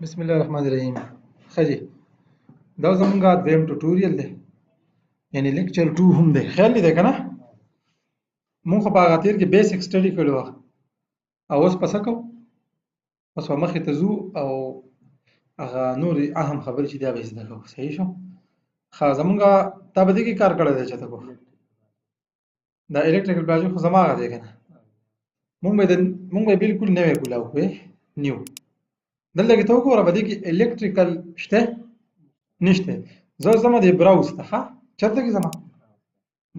بسم الله الرحمن الرحیم. خجی دا زمونږه دویم ټوټوریل دی، یعنی لیکچر 2 هم دی. خیال دی کنه؟ مونږ خو په هغه تیر کې بیسیک سټډي کړو او اوس پس کوو، اوس په مخې ته ځو او هغه نورې اهم خبرې چې دا به زده کوو. صحیح شو؟ ښه زمونږه تا به دې کې کار کړی دی چې ته کو دا الکتریکل پروجیکټ خو زما هغه دی کنه. مونږ به بالکل نوی کولاو کوې نیو دلته کې ته وګوره په دې کې الکتریکل شته نشته. زه زما د براوز ته ښه چېرته کې زما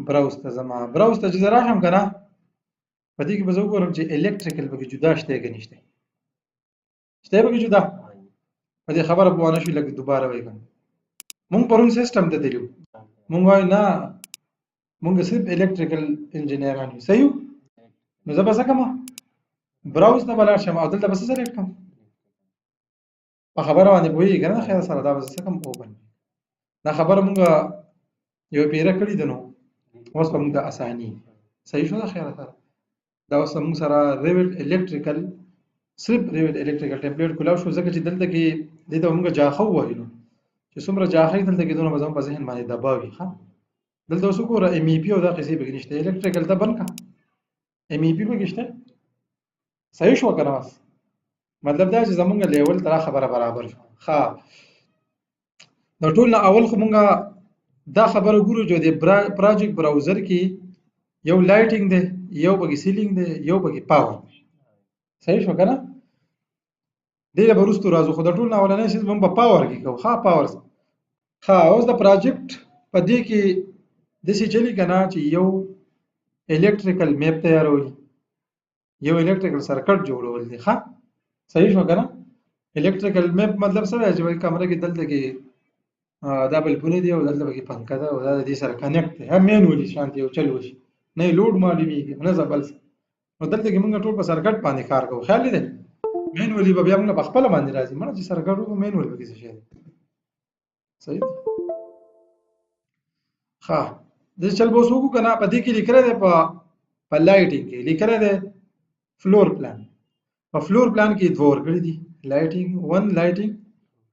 براوز ته چې زه راشم که نه په دې کې به زه وګورم چې الکتریکل پکې جدا شته که نشته. شته پکې جدا؟ په دې خبره به ونه شوي لږ دوباره وایي که مونږ پرون سیسټم ته تللي وو، مونږ وایو نه مونږ صرف الکتریکل انجینران یو. صحیح نو زه به څه کوم براوز ته به لاړ شم او دلته به څه سلیکټ کړم په خبره باندې پوهېږي که نه خیر سره دا به زه څه کوم اوپن دا خبره مونږ یو پیره کړې ده نو اوس به مونږ ته اساني. صحیح شو دا خیره سره دا اوس مونږ سره ریوټ الکتریکل صرف ریوټ الکتریکل ټمپلیټ کولاو شو ځکه چې دلته کې دې ته مونږ جاخه ووایو نو چې څومره جاخه دلته کې دونه به زموږ په ذهن باندې دباو وي. ښه دلته اوس وګوره ام ای پي او دا قصې پکې نشته. الکتریکل ته بند کړه ام ای پي پکې شته. صحیح شو که نه؟ بس مطلب دا چې زمونږ لیول ته دا خبره برابر شو. ښه د ټول نه اول خو مونږه دا خبره ګورو چې د پروجیکټ براوزر کې یو لایټینګ دی، یو پکې سیلینګ دی، یو پکې پاور دی. صحیح شو که نه؟ دې له به وروستو راځو خو د ټول نه اولنی څیز به مونږ په پاور کې کوو. ښه پاور ښه اوس د پروجیکټ په دې کې داسې چلي که نه چې یو الکتریکل میپ تیارولي، یو الکتریکل سرکټ جوړول دی. ښه صحیح شو که نه؟ الکتریکل میپ مطلب څه دی چې په کمره کې دلته کې دا بلبونه دي او دلته پکې پنکه ده او دا د دې سره کنیکټ دی. هم مینولي شانتي یو چل وشي نه یې لوډ معلومیږي نه څه بل څه. نو دلته کې مونږ ټول په سرکټ باندې کار کوو. خیال دی مینولي به بیا مونږ په خپله باندې راځي مړه چې سرکټ وکړو مینول پکې څه شی دی. صحیح ښه داسې چل به اوس وکړو که نه په دې کې لیکلی دی په لایټینګ کې لیکلی دی فلور پلان. په فلور پلان کې دوه ورکړي دي لایټینګ 1 لایټینګ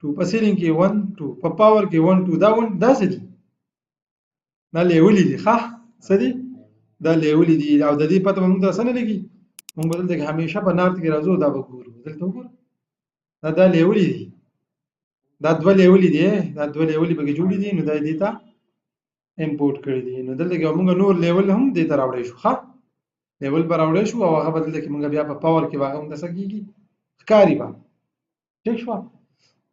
2 په سیلینګ کې 1 2 په پاور کې 1 2 دا څه دي دا لیولي دي. ښه څه دي دا لیولي دي او د دې پته به مونږ ته څه نه لګي. مونږ به دلته کې همیشه په نارت کې راځو دا به ګورو. دلته وګوره دا لیولي دي دا دوه لیولي دي دا دوه لیولي پکې جوړي دي نو دا دې ته امپورټ کړي دي. نو دلته کې مونږ نور لیول هم دې ته راوړی شو. ښه لیول به راوړی شو او هغه به دلته کې مونږ بیا په پاور کې به هغه مونږ ته څه کېږي ښکاري به. ټیک شوه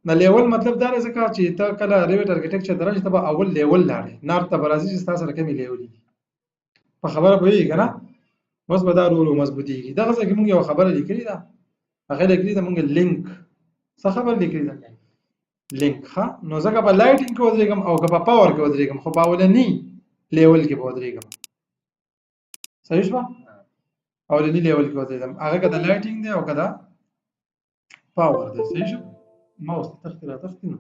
نه لیول مطلب دا دی ځکه چې ته کله ریوټ ارکیټیکچر ته راشې ته به اول لیول لاړې نارت ته به راځي چې ستا سره کمې لیولې دي. په خبره پوهېږي که نه؟ اوس به دا ورو ورو مضبوطېږي. دغه ځای کې مونږ یوه خبره لیکلې ده هغه لیکلې ده مونږ لینک. څه خبره لیکلې ده لینک. ښه نو ځکه په لایټینګ کې ودرېږم او که په پاور کې ودرېږم خو په اولني لیول کې به ودرېږم. صحیح شوه اولني لیول کې ودرېږم هغه که د لایټینګ دی او که د پاور دی. صحیح شو ما اوس تختې را تختې نو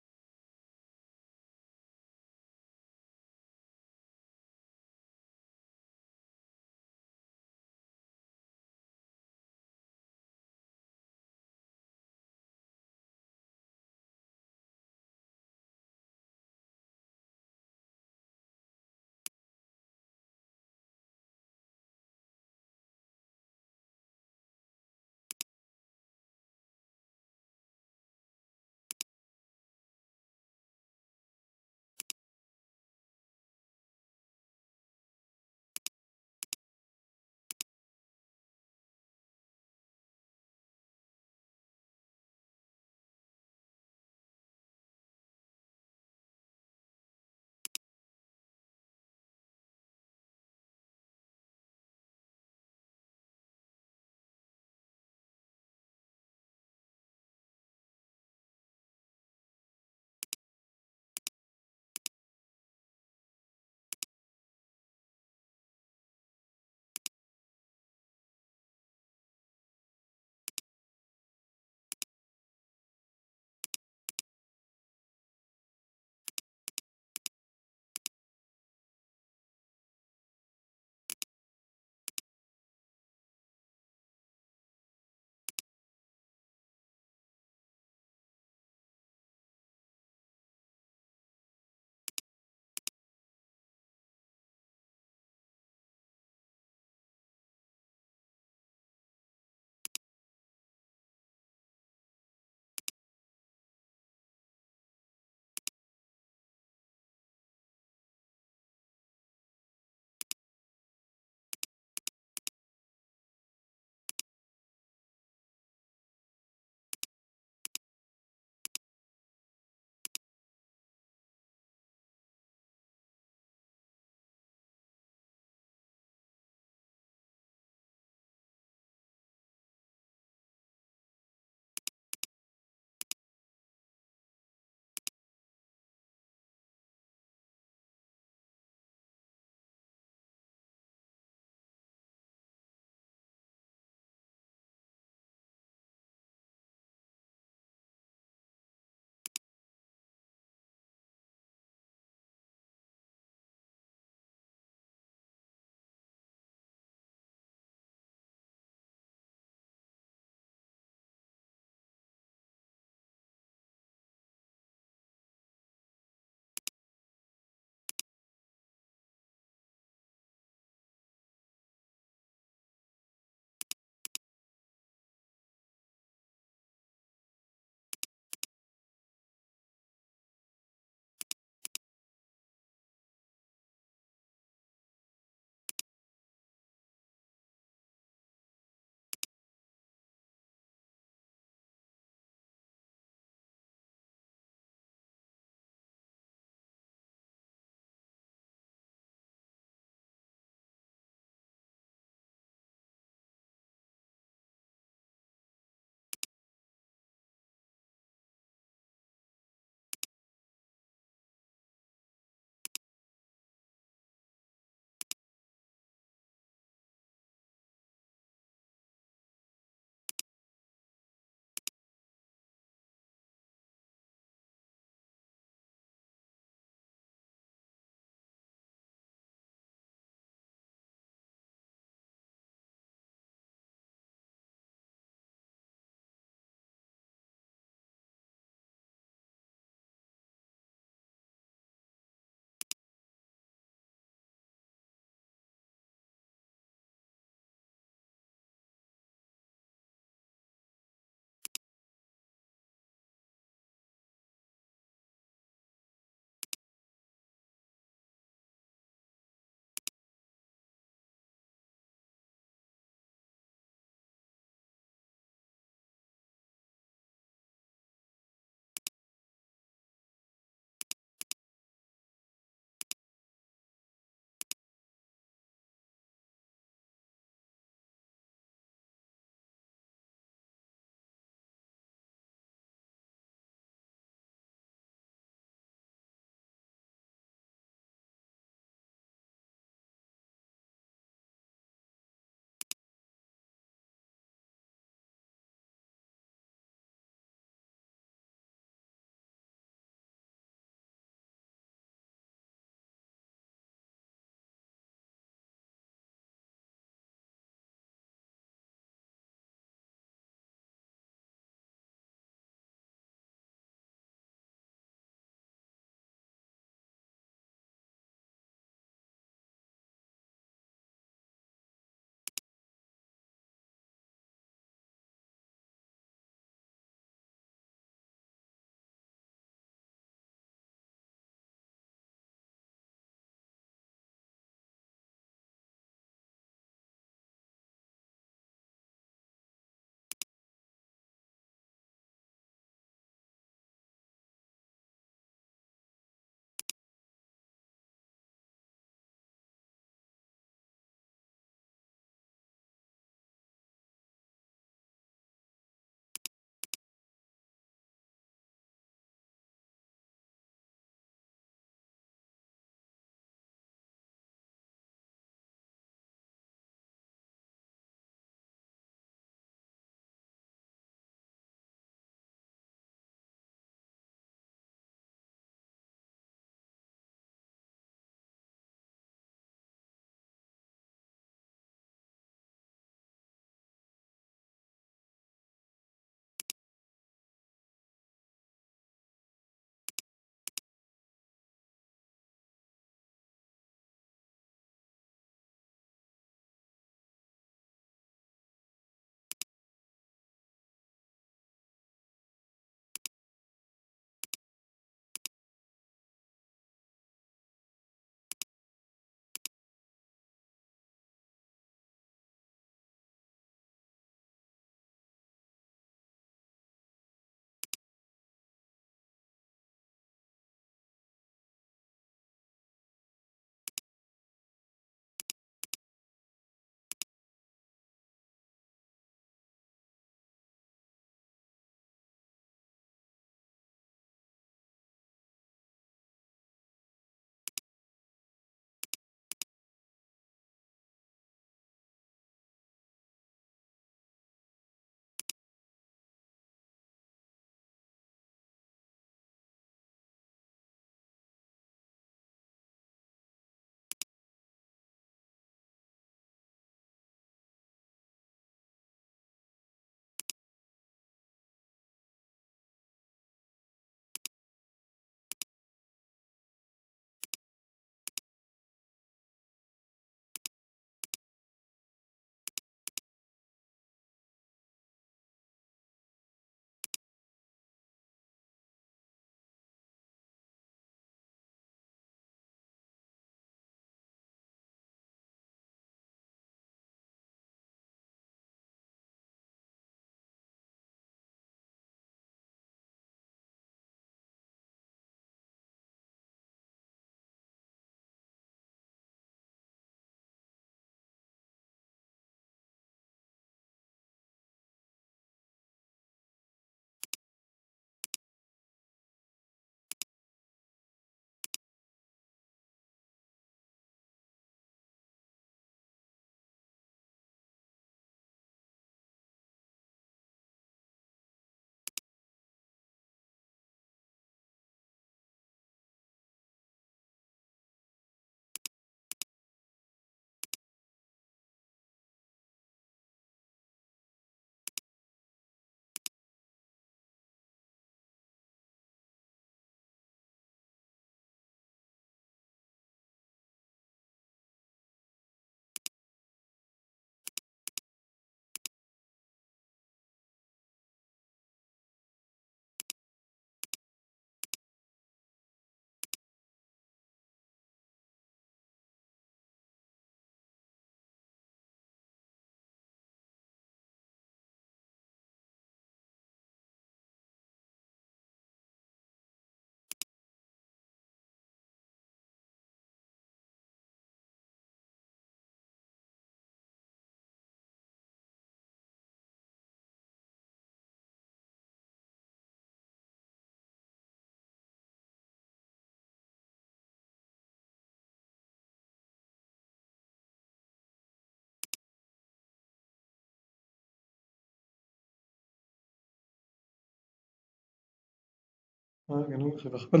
کنه خو خپل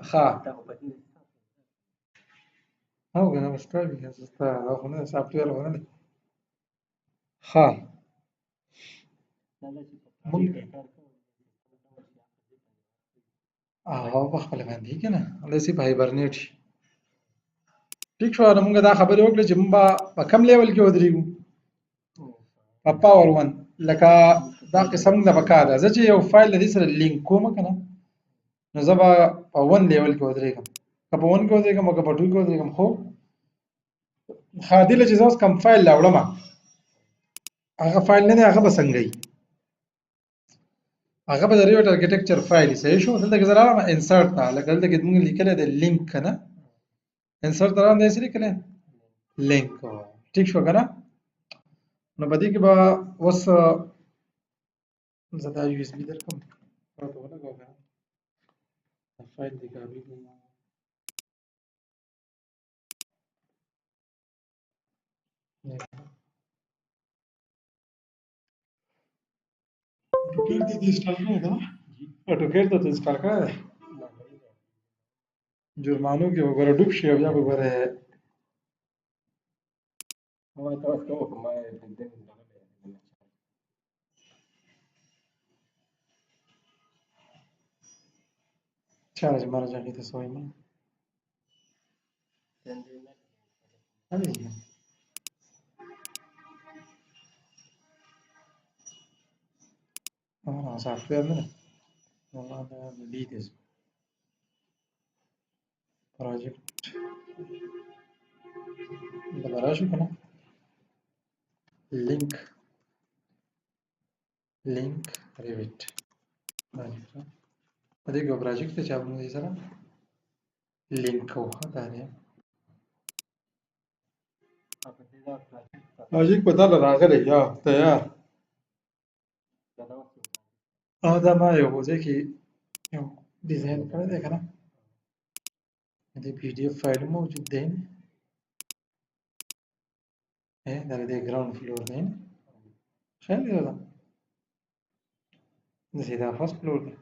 ښه او کنه بس کوي ستا خو نه سافټویر خو نه دی ښه مونږ هغه په خپل باندې کنه داسې په هایبرنیټ شي ټیک شو نو موږ دا خبرې وکړې چې موږ به په کم لیول کې ودرېږو په پاور 1 لکه دا قسم د پکار ده زه چې یو فایل د دې سره لینک کوم کنه نو زه به په 1 لیول کې ودرېږم که په 1 کې ودرېږم او که په 2 کې ودرېږم خو خادله چې زه اوس کوم فایل راوړم هغه فایل نه دی هغه به څنګه وي هغه به د ریوټ ارکیټیکچر فایل صحیح شو دلته کې زه راغلم انسرټ ته لکه دلته کې موږ لیکلی دی لینک کنه انسرټ ته راغلم داسې لیکلی لینک ټیک شو کنه نو په دې کې به اوس زه دا یو اس بي درکړم راته ولګوه کنه دا فایل دې کاپي کړم AutoCAD ته انسټال کړی دی AutoCAD ته انسټال کړی دی جرمانو کې وګوره ډوب شي او بیا به ګوره چاره چې ماره جاګې ته سوی ما سافټویر نه والله دا لید از پروجیکټ د براشو کنه لینک ریویټ په دې کې پروجیکټ ته چې موږ یې سره لینک کوو دا دی پروجیکټ په دغه راغلی یا تیار دا ما یو ځای کې یو ډیزاین کړی دی کنه د پی ډی اف فایل موجود دی دا د ګراوند فلور دی خیال دی دا دا فرست فلور دی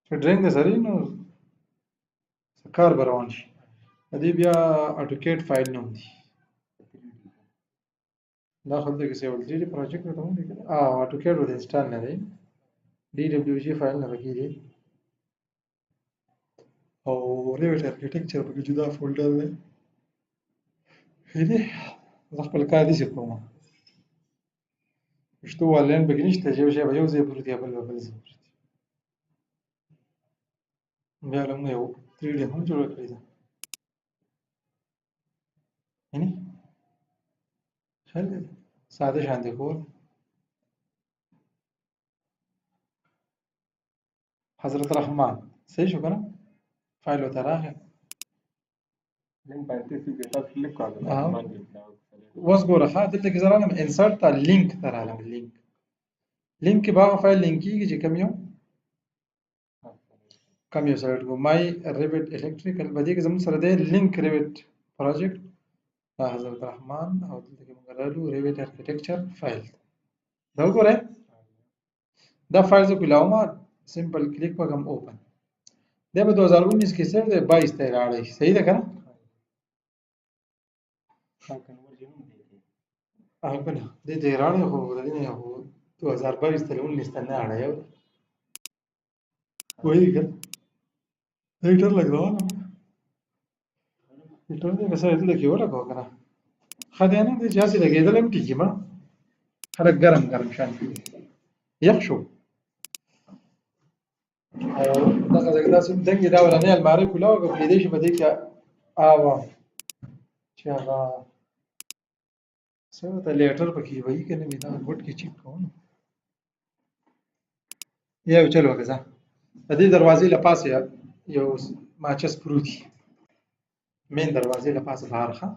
چې ډرینګ د سره نو کار به روان شي د دې بیا AutoCAD فایل نوم دی دا خو دغه څه ول دی پروجیکټ ته مونږ لیکل AutoCAD ور انسټال نه دی DWG فایل نه پکې دی او ریوټ ارکیټیکچر پکې جدا فولډر دی هدي زه خپل کار دې کوم پښتو آنلاین پکې نشته چې یو شی به یو ځای پروت دی بل ځای پروت بیا له موږ یو 3D هم جوړ کړی دی یعنی خیال دی ساده شانتي کول حضرت رحمان صحیح شو کنه فایل وته راغی لینک باندې چې تاسو کلیک کړئ اوس ګوره ښه دلته کې زه راغلم انسرټ ته لینک ته راغلم لینک کې به هغه فایل لینک کېږي چې کوم یو سره کو مای ریوټ الکتریکل په دې کې زموږ سره دی لینک ریوټ پروجیکټ حضرت رحمان او دلته کې موږ راغلو ریوټ ارکیټیکچر فایل دا وګورئ دا فایل زه کولاوم سمپل کلیک وکم اوپن دا به 2019 کې سره دی 22 ته راړی صحیح ده کنه کنه دې دې راړی خو د دې نه هو 2022 ته 19 ته نه راړی وایي کنه هیټر لګاو نه هیټر دې مثلا دې کې ولا کو کنه خدای نه دې جاسي لګېدل هم ټیږي ما خلک ګرم شان یخ شو او دغه داسې دنګې دا ولنې المارۍ کولاو که پرېږدی شي په دې کې چې هغه څه ورته لیټر پکې وایي که نه وي دغه بوټ کې چیک کوو یو چل وکړه ځه د دې دروازې له پاسه یو ماچس پروت دي مین دروازې له پاسه بهر ښه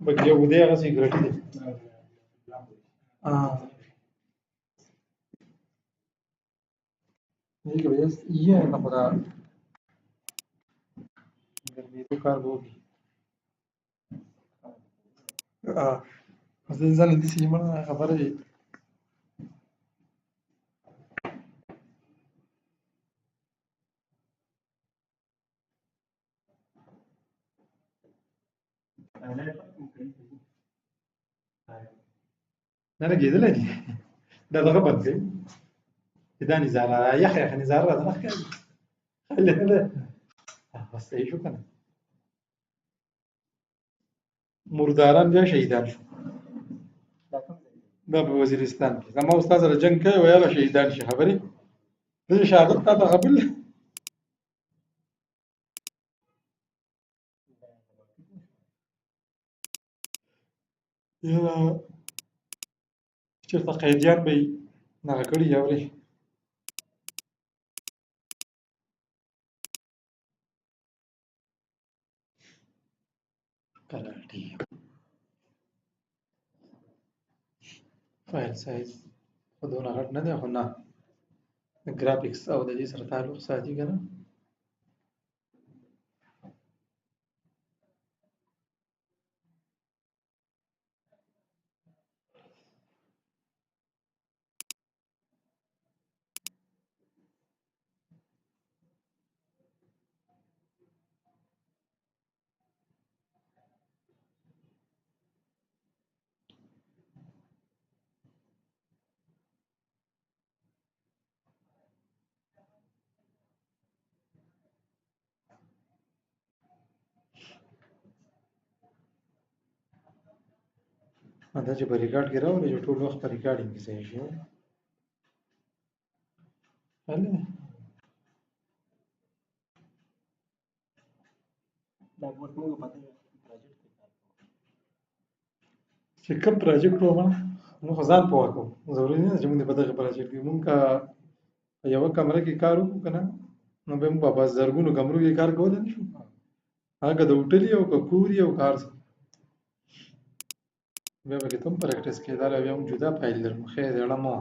بګ یو دی هغه سیګریټ دی Dico, io non potrà dormire tu carbo اوس د ځان دې سیمه خبره وي نه لګېدلی دي دا دغه بند کوي چې دا نظاره یخ یخ نظاره راته نه ښکاري خلې نه ده بس صحیح شو که نه مرداران بیا شهیدان شو دا په وزیرستان کې زما استاد سره جنګ کوي ویاله شهیدان شي خبرې زه شهادت تا ته قبول یا چېرته قیدیان به یې دغه کړي اورې کراټي فایل سایز خو دونه غټ نه دی خو نه د ګرافیکس او د دې سره تعلق ساتي که نه دا چې په ریکارډ کې راولي چې ټول وخت په ریکارډینګ کې صحیح شي حل دی چې کوم پراجیکټ ومه موږ خو ځان پوه کوو ضروري نه ده چې موږ دې په دغه پراجیکټ کې موږ که په یوه کمره کې کار وکړو که نه نو بیا موږ په زرګونو کمرو کې کار کولی نه شو هغه که د هوټل او که کور او که هر څه بیا به کې ته هم پریکټس کېدل او بیا موږ جدا فایل لرو خیر دی اړه مه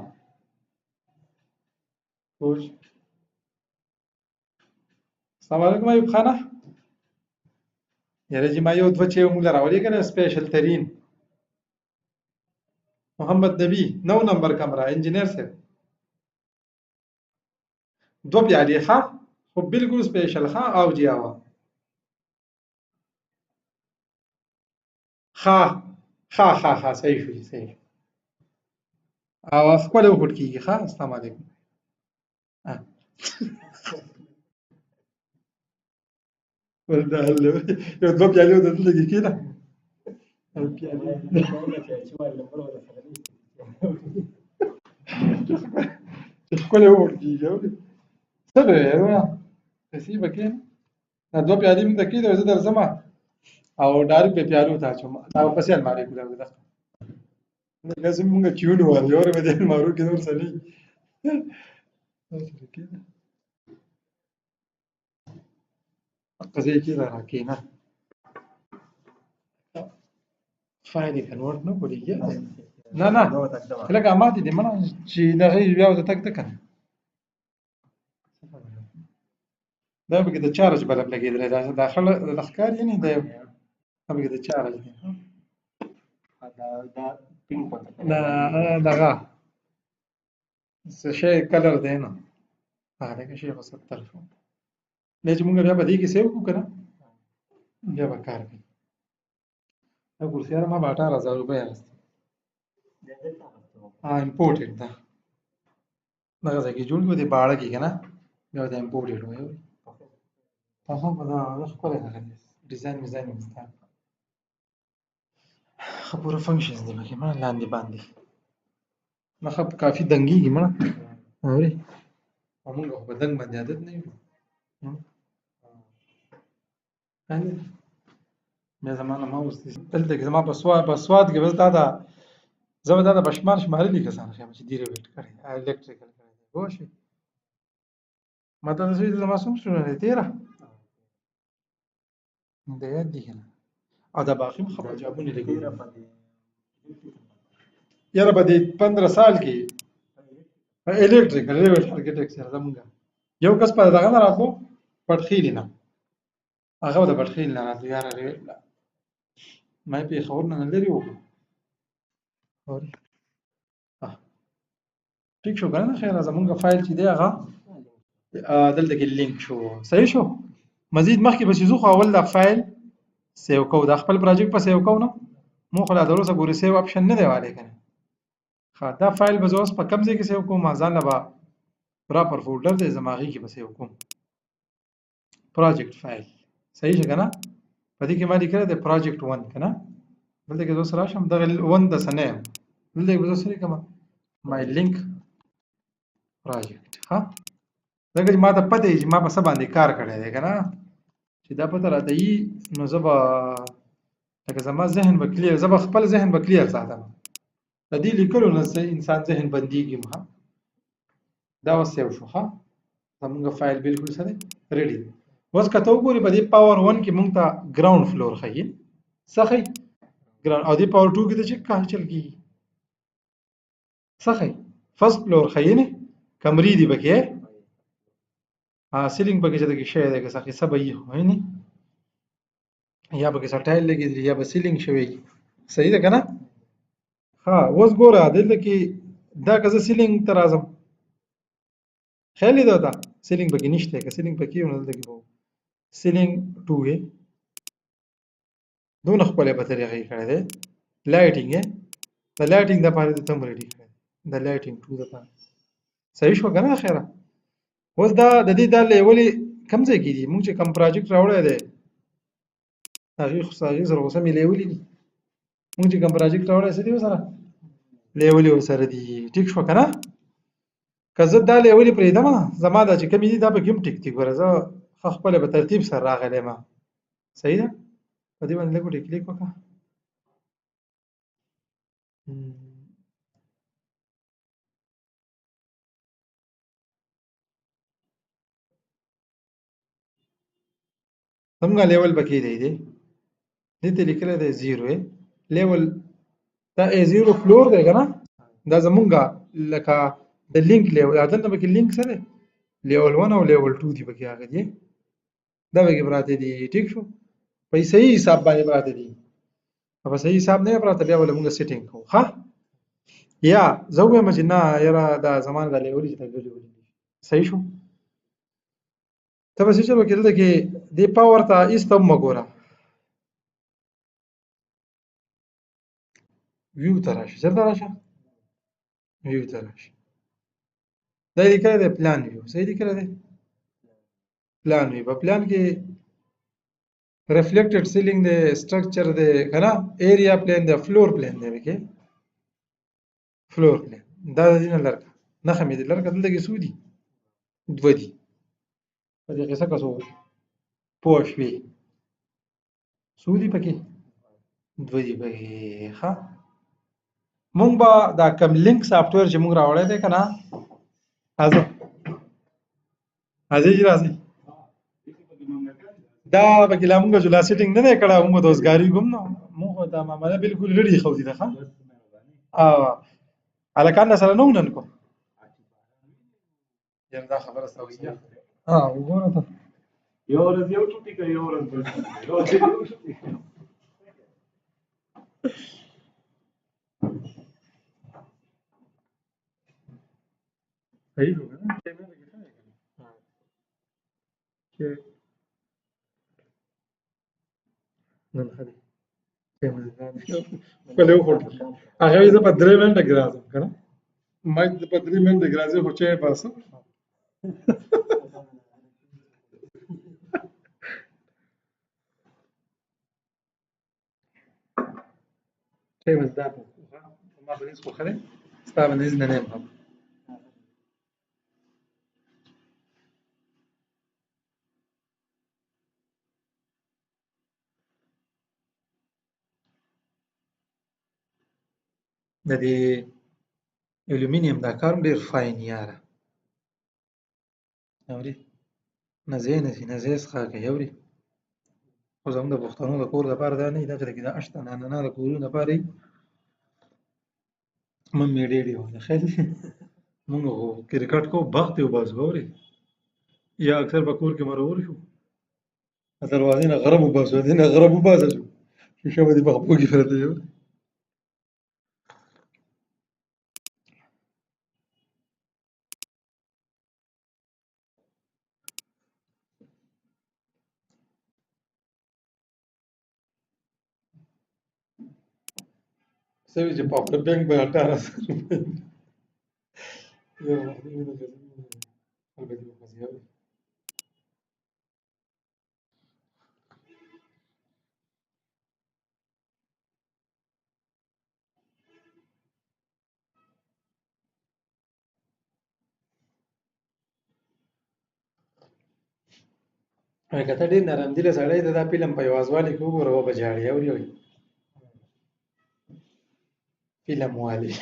پوه شو السلام علیکم ایوب خانه یاره جی ما یو دوه چې موږ له راولېږه نه سپیشل ترین محمد نبی 9 نمبر کمره انجینر صاحب دوه پیالې ښه خو بالکل سپیشل ښه او جی هوا ښه صحیح شو جی صحیح شو او ښکلی وخوټ کېږي ښه السلام علیکم دا حل یو دوه پیالې ورته دلته کې کېږده چې ښکلی وخوټ کېږي اورې څه به وایې وروره پیسې به کښېنه دا دوه پیالې مونږ ته کېږدې زه درځم او ډایرکټ به پیالو ته اچوم دا ورپسې المارۍ کې راوړه داسې مونږ کیونو وایو اورې به دې المارو کې نور څه نه وي داسې کېږده دغه ځای کې را کښېنه فایل یې کنورټ نه کړېږي نه لږ اماتې دې مړه چې دغه بیا ورته تګ ته که نه دا پکې د چارج بلب لګېدلی داخله د ښکار یې نه دی دا پکې د چارج دی دغه څه شی کلر دی نو هغه دی که شی خو 70 شو دی چې مونږ بیا په دې کې سیو کړو که نه بیا به کار کوي دا کورسیاره ما به 18,000 روپۍ اخیستې امپورټډ ده دغه ځای کې جوړ کړو دې باړه کې که نه بیا ورته امپورټډ وایي تاسو په دا ښکلی دغه دی ډیزاین میزاین یې مسته ښه پوره فنکشنز دی پکې مړه لاندې باندې نه ښه کافي دنګېږي مړه اورې او مونږ خو په دنګ باندې عادت نه یو بیا زما نه ما اوس دلته کې زما په سواد کې بس دا ده زه به دا د بشمار شمارلي کسان ښیم چې ډیریویټ کړی الکتریکل کړی دی پوه شوې مطلب دا چې زما څومره سټوډنټ دی 13 د یاد دي که نه او دا باقي هم ښه پنجابونه لګېدلي یاره په دې 15 سال کې الکتریکل ارکټیکچر زمونږ یو کس په دغه نه راتلو پټخیلي نه هغه به د پټخیل نه راتلو یاره ما یې پېښور نه لرې وکړو. اورې ټیک شو که نه؟ خیر زمونږ فایل چې دی هغه دلته کې لینک شو. صحیح شو. مزید مخکې به چې ځو خو اول دا فایل سیو کوو. دا خپل پروجیکټ په سیو کوو نه مو خو لا تر اوسه پورې سیو اپشن نه دی والی که نه. ښه دا فایل به زه اوس په کوم ځای کې سیو کوم؟ ما ځان له به پراپر فولډر دی زما هغې کې به سیو کوم. پروجیکټ فایل صحیح شه که نه؟ په دې کې ما لیکلی دی پروجیکټ 1 که نه؟ دلته کې زه اوس راشم دغه 1 د څه نه یم دلته کې به زه څه لیکم مای لینک پروجیکټ. ښه ځکه چې ما ته پته وي چې ما په څه باندې کار کړی دی که نه چې دا پته راته وي نو زه به لکه زما ذهن به کلیر زه به خپل ذهن به کلیر ساتم. د دې لیکلو نه انسان ذهن بندېږي. دا اوس سیو شو. ښه زمونږ فایل بالکل څه دی ریډي دی. اوس که ته وګورې په دې پاور 1 کې مونږ ته ګراوند فلور ښیي څه ښیي ګراوند او دې پاور 2 کې ته چې کار چل کېږي څه ښیي فرست فلور ښیي نه کمرې دي پکې سیلینګ پکې چې دغه شی دی که څه قصه به وي وینې یا پکې څه ټایل لګېدلي یا به سیلینګ شوی صحیح ده که نه. ها اوس ګوره دلته کې دا که زه سیلینګ ته راځم خیال دې ته سیلینګ پکې نشته که سیلینګ پکې وي نو دلته کې به سیلینګ 2 یې دونه ښکلی په طریقه یې کړی دی. لایټینګ یې د لایټینګ دپاره دې ته هم ریډي کړی د لایټینګ 2 دپاره. صحیح شوه که نه خیره. اوس دا د دې دا لیولې کوم ځای کې دي مونږ چې کوم پروجیکټ راوړی دی هغې سره خو سمې لیولې دي مونږ چې کوم پروجیکټ راوړی څه دي ورسره لیولې ورسره دي. ټیک شوه که نه. که زه دا لیولې پرېږدم زما دا چې کومې دي دا پکې هم ټیک دي. ګوره زه ښه خپله په ترتیب سره راغلی یم. صحیح ده. په دې باندې لږ وټې کلیک وکړه. زموږ لیول پکې دی دې ته لیکلی دی 0 لیول دا A0 فلور دی که نه دا زمونږ لکه د لینک لیول دلته پکې لینک څه دی لیول 1 او لیول 2 دي پکې هغه دي دا پکې پراته دي. ټیک شو. په صحیح حساب باندې پراته دي. په صحیح حساب نه پراته بیا ولې مونږ سیټینګ کوو. ښه یا زه ووایم چې نه یاره دا زما دا لیولې چې دا لیولې صحیح شو. ته به څه چل وکړې دلته کې دې پاور ته هېڅ ته هم مه ګوره ویو ته راشه چېرته راشه ویو ته راشه دا یې لیکلی دی پلان ویو صحیح لیکلی دی پلان ویو. په پلان کې ریفلیکټډ سیلینګ دی سټرکچر دی که نه ایریا پلان دی فلور پلان دی پکې فلور پلان دا د دې نه لرګه نښه مې دي لرګه دلته کې څو دي 2 دي. په دې قصه که څو پوه شوې څو دي پکې 2 دي پکې. ښه مونږ به دا کوم لینک سافټویر چې مونږ راوړی دی که نه راځه راځئ چې راځئ دا پکې لا مونږ لا سیټینګ نه دی کړی مونږ ته اوس ګارېږو هم نه مونږ دا معامله بالکل ریډي ایښودي ده. ښه هلکان راسره نه وو نن کو یاره دا خبره سوي ده. وګوره ته یو ورځ یو ټوټي کوي یو ورځ بل صحیح شو که نه نن ښه دی ښکلی وخوړل هغه وایي زه په 3 منټه کې راځم که نه ما چې په 3 منټه کې راځې خو چای باسم چای مزدار دی ما به هېڅ خو ښه دی ستا باندې هېڅ نه یم هم د دې الومینیم دا کار هم ډېر فاین یاره اورې نزې نسي نزې څښاک کوي اورې خو زموږ د پښتنو د کور دپاره دا نه وي دغه کې دا اشته نعناع د کورونو دپاره وي ممې ډېرې وه خیر دی مونږ خو کرکټ کوو بخت یې وباسو اورې یا اکثر په کور کې مرور شو دروازې نه غرب وباسو دې نه غرب وباسه شو شیشه به دې په خپو کې پرته یو. څه وي چې پاور بانک به 1800 روپۍ یو وخت مې د البته په خزیاوي که ته ډېر نرمدله سړی ته دا فلم په یوازوالي کې وګوره وبه ژاړې اورې وایي فلم والي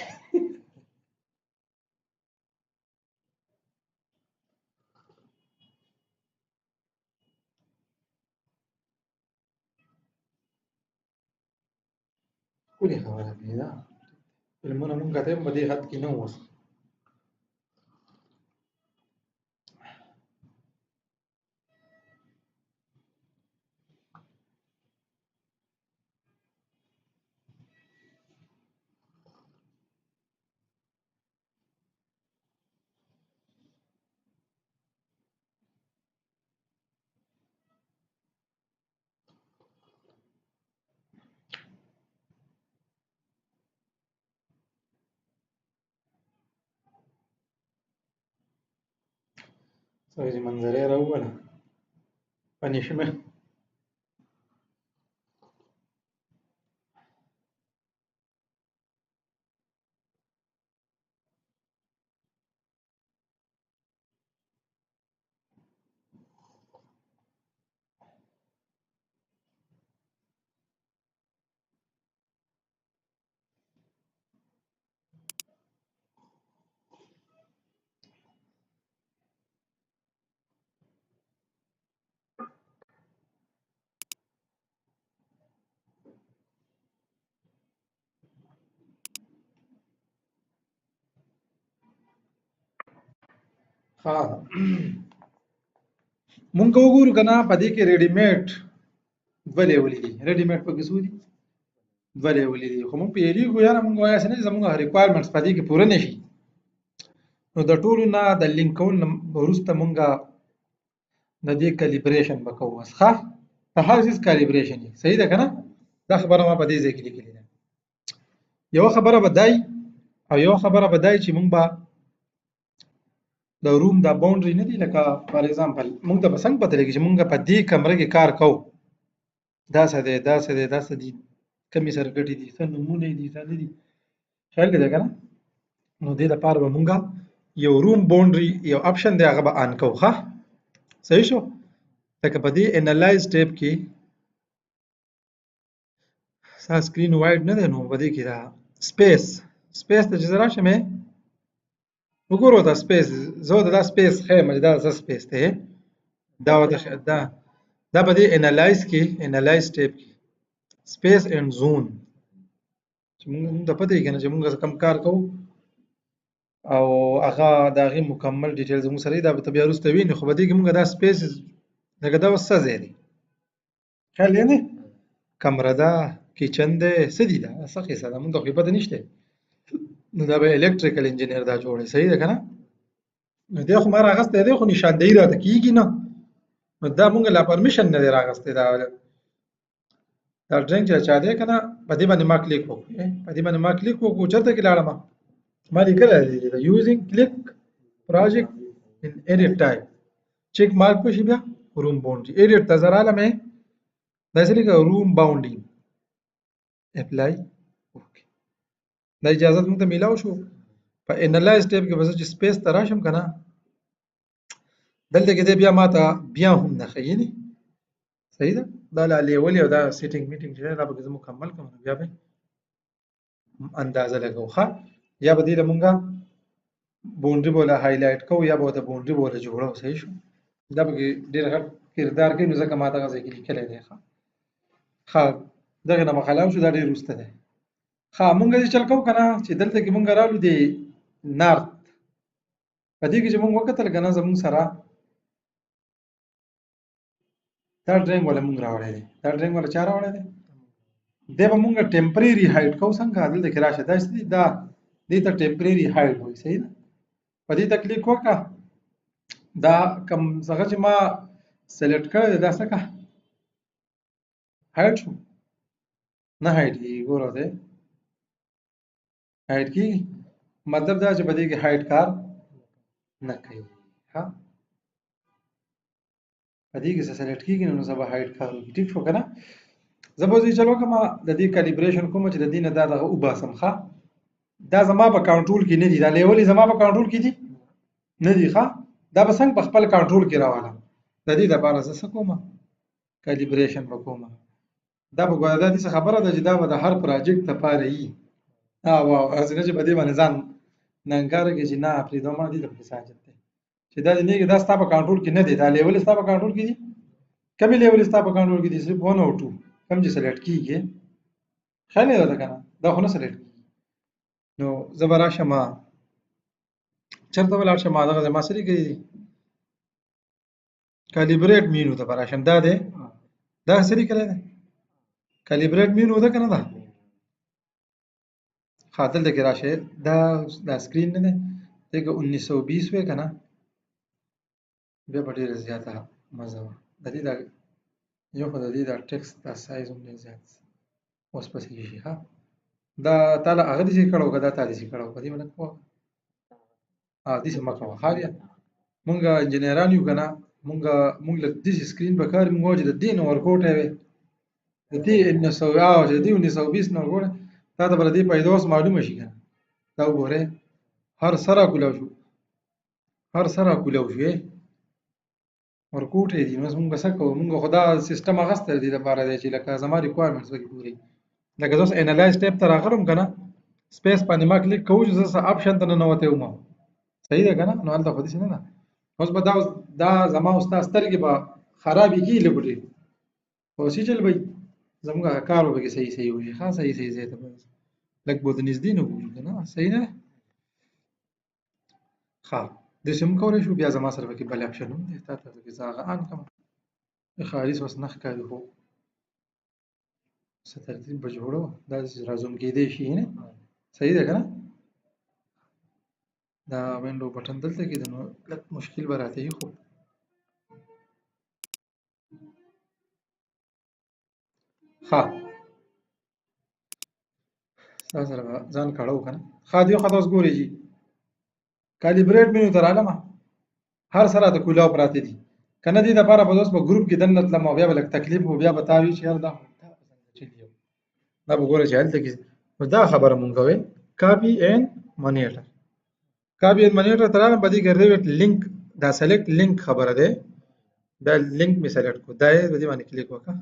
ولې خبره کوي دا فلمونه مونږ کته هم په دې حد کې نه وو. څه چې منظرې راووله پنشمه ها مونږ وګورو کنه په دې کې ریډی میډ دوه لیولې دي. ریډی میډ په کې څو دي؟ دوه لیولې دي. خو مونږ پیریږو یاره مونږ وایو نه زموږ ریکوایرمنټس په دې کې پوره نشي. نو د ټولو نه د لینک کول نه وروسته مونږه د دې کالیبریشن به کوو. بس ښه د هر چیز کالیبریشن یې صحیح ده که نه؟ دا خبره ما په دې ځای کې لیکلې ده. یوه خبره به دای او یوه خبره به دای چې مونږ به د روم دا باونډري نه دي لکه فار ایگزامپل مونږ ته به څنګه پته لګي چې مونږ په دې کمره کې کار کوو دا څه دی دا څه دی دا څه دي کمې سرکټې دي څه نومونه دي څه نه دي خیال دی که نه. نو دې لپاره به مونږ یو روم باونډري یو اپشن دی هغه به آن کوو. ښه صحیح شو. لکه په دې انالایز ټیب کې ستا سکرین وایډ نه دی نو په دې کې دا سپیس ته چې زه راشم وګورو دا سپیس زه دا سپیس ښیم چې دا څه سپیس دی دا په دې انالایز کې انالایز ټیب کې سپیس اینډ زون چې موږ ته پته یې که نه چې موږ کوم کار کوو او هغه د هغې مکمل ډیټیل زموږ سره دا به ته بیا وروسته وینې خو په دې کې موږ دا سپیس لکه دا اوس څه ځای دی خیال دی نه کمره ده کچن دی څه دي دا څه قیصه ده موږ ته خو پته نشته. نو دا به الکتریکل انجینیر دا جوړی صحیح ده که نه. نو دی خو ما راغستی دی خو نشاندهي راته کېږي نه نو دا مونږ لا پرمیشن نه دی راغستی دا ډرنګ چې چا دی که نه په دې باندې ما کلیک وکړو په دې باندې ما کلیک وکړو چېرته کې لاړم ما لیکلی دی یوزینګ کلیک پروجیکټ ان ایډیټ ټایپ چیک مارک وشي بیا روم باونډري ایډیټ ته زه رالم داسې لیکه روم باونډري اپلای اوکې دا اجازت موږ ته میلاو شو. په انالایز ټیب کې به زه چې سپیس ته راشم که نه دلته کې دی بیا ما ته بیا هم نه ښیي نه صحیح ده. دا لا لیول او دا سیټینګ میټینګ چې دی دا به زه مکمل کړم نو بیا به اندازه لګوو. ښه یا به دې له مونږه باونډري به وله هایلایټ کوو یا به ورته باونډري به وله جوړو صحیح شو. دا پکې ډېر غټ کردار کوي نو ځکه ما دغه ځای کې لیکلی دی. ښه دغې نه مخالاف شو دا ډېر وروسته دی. ښه مونږ دې چل کوو که نه چې دلته کې مونږ رالو د نارت په دې کې چې مونږ وکتل که نه زمونږ سره دا ډرنګ ولا مونږ راوړی دی دا ډرنګ ولا چا راوړی دی دا به مونږ ټمپرري هایټ کوو څنګه دلته کې راشه دا چې دا دې ته ټمپرري هایټ وایي صحیح ده په دې ته کلیک وکړه دا کوم څنګه چې ما سلیکټ کړی دی دا څه کا هایټ شو نه هایټ کېږي ګوره دی هایټ کېږي مطلب دا چې په دې کې هایټ کار نه کوي ها په دې کې څه سلیکټ کېږي نو زه به هایټ کار وکړي ټیک شو که نه زه به اوس چلو کوم د دې کالیبریشن کوم چې د دې نه دا دغه وباسم ښه دا زما په کنټرول کې نه دي دا لیول زما په کنټرول کې دي نه دي ښه دا به څنګه په خپل کنټرول کې راوالم د دې لپاره زه څه کوم کالیبریشن به کوم دا به ګوره دا داسې خبره ده چې دا به د هر پراجیکټ لپاره وي هسې نه چې په دې باندې ځان ننګاره کړي چې نه پرېږدم دې ته پرې ساجت دی چې دا دې نه دا ستا په کنټرول کې نه دی دا لیول ستا په کنټرول کې دي کومې لیول ستا په کنټرول کې دي صرف 1 او 2 کوم چې سلیکټ کېږي ښه نه ده که نه دا خو نه سلیکټ کېږي نو زه به راشم چېرته به لاړ شم دغه زما څه لیکلي دي کالیبریټ مینو ته به راشم دا دی دا څه لیکلی دی کالیبریټ مینو ده که نه ده ښه دلته کې راشئ دا سکرین نه دی دی که 1920 وی که نه بیا به ډېره زیاته مزه وه د دې دا یو خو د دې دا ټکسټ دا سایز هم ډېر زیات اوس پسې شي ښه دا تا له هغه داسې کړی و که دا تا داسې کړی و په دې باندې پوه داسې مه کوه ښه بیا مونږ انجینران یو که نه مونږ له داسې سکرین په کار مونږ چې د دې نه ورکوټی وی د دې 1920 نه ورکوټی تا ته به د دې پیدا اوس معلومه شي که نه دا وګورئ هر څه راکولاو شو هر څه راکولاو شو ورکوټی دي نو اوس مونږ به څه کوو مونږ خو دا سیسټم اخیستی د دې لپاره دی چې لکه زما ریکوایرمنټس پکې پورې لکه زه اوس انالایز ټیب ته راغلم که نه سپیس باندې ما کلیک کوو چې زه څه اپشن ته ننوتی وم صحیح ده که نه نو هلته خو داسې نه ده اوس به دا زما او ستا سترګې به خرابې کېږي لږ ډېر خو څه چل به وي زموږ هغه کار به پکې صحیح صحیح وشي ښه صحیح صحیح ځای ته به لږ به د نږدې نه ګورو که نه صحیح نه ده ښه داسې هم کولی شو بیا زما سره پکې بل اپشن هم دی تا ته پکې زه هغه آن کړم خالص اوس نه ښکاري خو څه ترتیب به جوړوه دا داسې رازوم کېدی شي نه صحیح ده که نه دا وینډو بټن دلته کې دی نو لږ مشکل به راته وي خو ښه ستا سره به ځان کړو که نه ښه دې خوا ته اوس ګورې جي کالیبریټ مینو ته رالمه هر څه راته کولاو پراته دي که نه دې دپاره به زه اوس په ګروپ کې دننه تلم او بیا به لږ تکلیف و بیا به تا وي چې یار دا دا به ګوره چې هلته کې دا خبره مونږ کوئ کاپي اینډ منیټر کاپي اینډ منیټر ته رالم په دې کې ریوټ لینک دا سلیکټ لینک خبره دی دا لینک مې سلیکټ کړو دا یې په دې باندې کلیک وکړه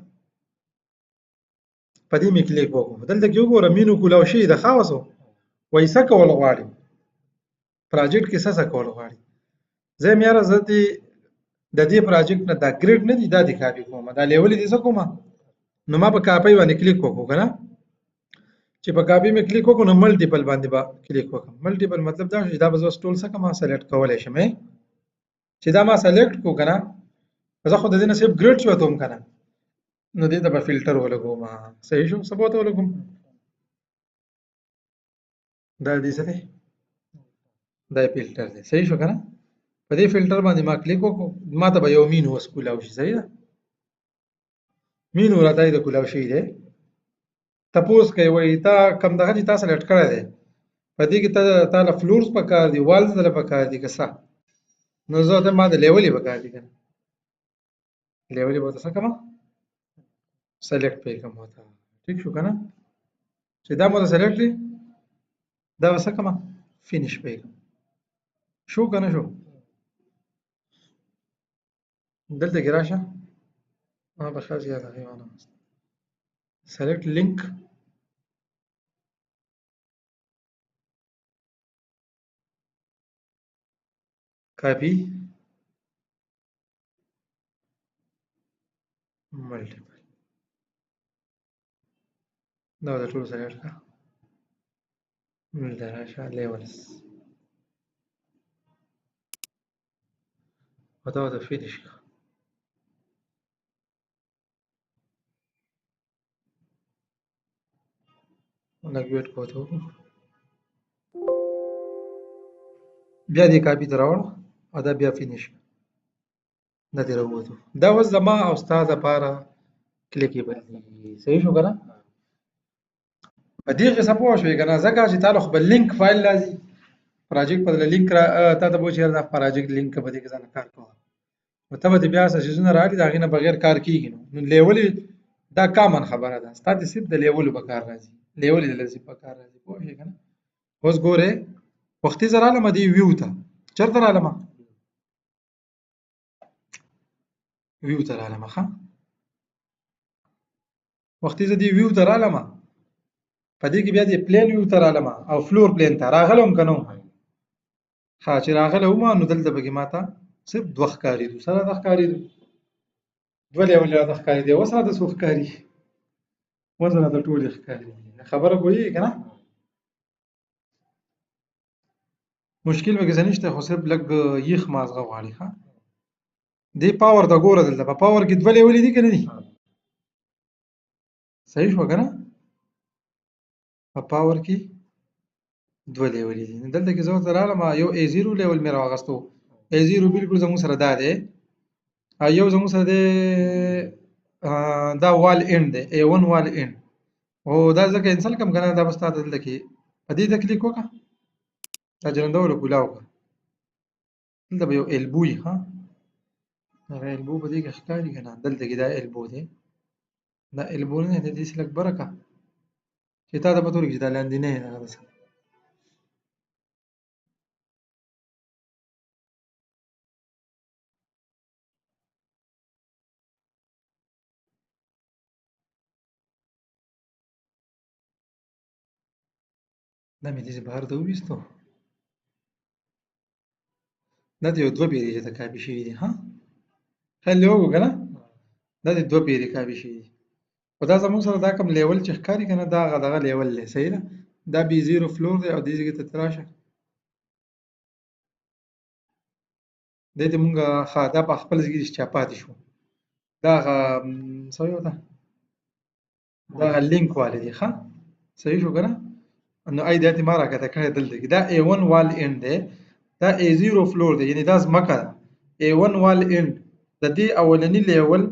په دې مې کلیک وکړو دلته کې وګوره مینو کولاو شوي ده ښه اوس وایي څه کول غواړي پراجیکټ کې څه کول غواړي زه یم یاره زه دې د دې پراجیکټ نه دا ګریډ نه دي دا دې کاپي کوم دا لیول دې څه کوم نو ما په کاپي باندې کلیک وکړو که نه چې په کاپي مې کلیک وکړو نو ملټیپل باندې به کلیک وکړم ملټیپل مطلب دا شو چې دا به زه اوس ټول څه کوم سلیکټ کولی شم چې دا ما سلیکټ کړو که نه زه خو د دې نه صرف ګریډ شوتم که نه نو دې ته به فلټر ولګوم صحیح شو څه به ورته ولګوم دا دې څه دی دا فلټر دی صحیح شو که نه په دې فلټر باندې ما کلیک وکړو ما ته به یو مینو اوس کولاو شي صحیح ده مینو راته د کولاو شوي دی تپوس کوي وایي تا کوم دغه چې تا سلیکټ کړی دی په دې کې تا له فلورز پکار دي والز دله پکار دي که څه نو زه ورته ما د لیولې پکار دي که نه لیولې به ورته څه کومه سلیکټ پې کوم ورته ټیک شو که نه چې دا مو ته سلیکټ دی دا به څه کومه فینش پې کوم شو که نه شو دلته کې راشه ما به ښه زیات هغې وانه سلیکټ لینک کاپي ملټیپل دا د ټولو سلیکټ کړه دلته راشه لیولز او دا ورته فینش کړه لږ ویټ کوو ته بیا دې کاپي ته راوړه او دا بیا فینش دا دې راووتو دا اوس زما او ستا دپاره کلیکیبل دي صحیح شو که نه په دې قصه پوه شوې که نه ځکه چې تا له خو به لینک فایل راځي پراجیکټ بدله لینک تا ته به وایي چې یاره دا پراجیکټ لینک په دې کې ځانه کار کوه نو ته به دې بیا څه څیزونه راغلي د هغې نه بغیر کار کېږي نو لیولې دا کامن خبره ده ستا دې صرف د لیولو په کار راځي لیولې د لذي په کار راځي پوه شوې که نه اوس ګورې وختي زه رالمه دې ویو ته چېرته رالمه ویو ته رالمه ښه وختي زه دې ویو ته رالمه په دې کې بیا دې پلین ویو ته رالمه او فلور پلین ته راغلی وم که نه ښه چې راغلی وم نو دلته پکې ما ته صرف دوه ښکارېدو څه راته ښکارېدو دوه لیولې راته ښکارېدې اوس راته څو ښکاري اوس راته ټولې ښکاري خبره پوهېږې که نه مشکل پکې څه نشته خو صرف لږ یخ مازغه غواړي ښه دې پاور ته ګوره دلته په پاور کې دوه لیولې دي که نه دي صحیح شوه که نه په پاور کې دوه لیولې دي دلته کې زه ورته رالم یو A0 لیول مې راواغستو A0 بالکل زموږ سره دا دی او یو زموږ سره دی دا وال اینډ دی A1 وال اینډ او دا ځکه انسل کم که نه دا به ستا ته دلته کې په دې ته کلیک وکړه دا جرندول کولا وکړه دلته به یو البو وي ښه هغه البو په دې کې ښکاري که نه دلته کې دا البو دی دا البو نه دی داسې لږ بره کړه چې تا ته پته ولګي چې دا لاندینی دی دغه داسې دا مې داسې بهر ته وویستو دا ته یو دوه پیرې چې ته کاپي شوي دي ها خیال دې وکړو که نه دا دې دوه پیرې کاپي شوي دي خو دا زموږ سره دا کوم لیول چې ښکاري که نه دا هغه دغه لیول دی صحیح ده دا B0 فلور دی او دې ځای ته راشه دې ته مونږ ښه دا په خپل ځای کې چې چا پاتې شو دا هغه څه وایي ورته دا هغه لینک والی دی ښه صحیح شو که نه نو ای دا ته ما راکته کړی دلته کې دا A1 وال اینډ دی دا A0 فلور دی یعنی دا ځمکه ده A1 وال اینډ د دې اولني لیول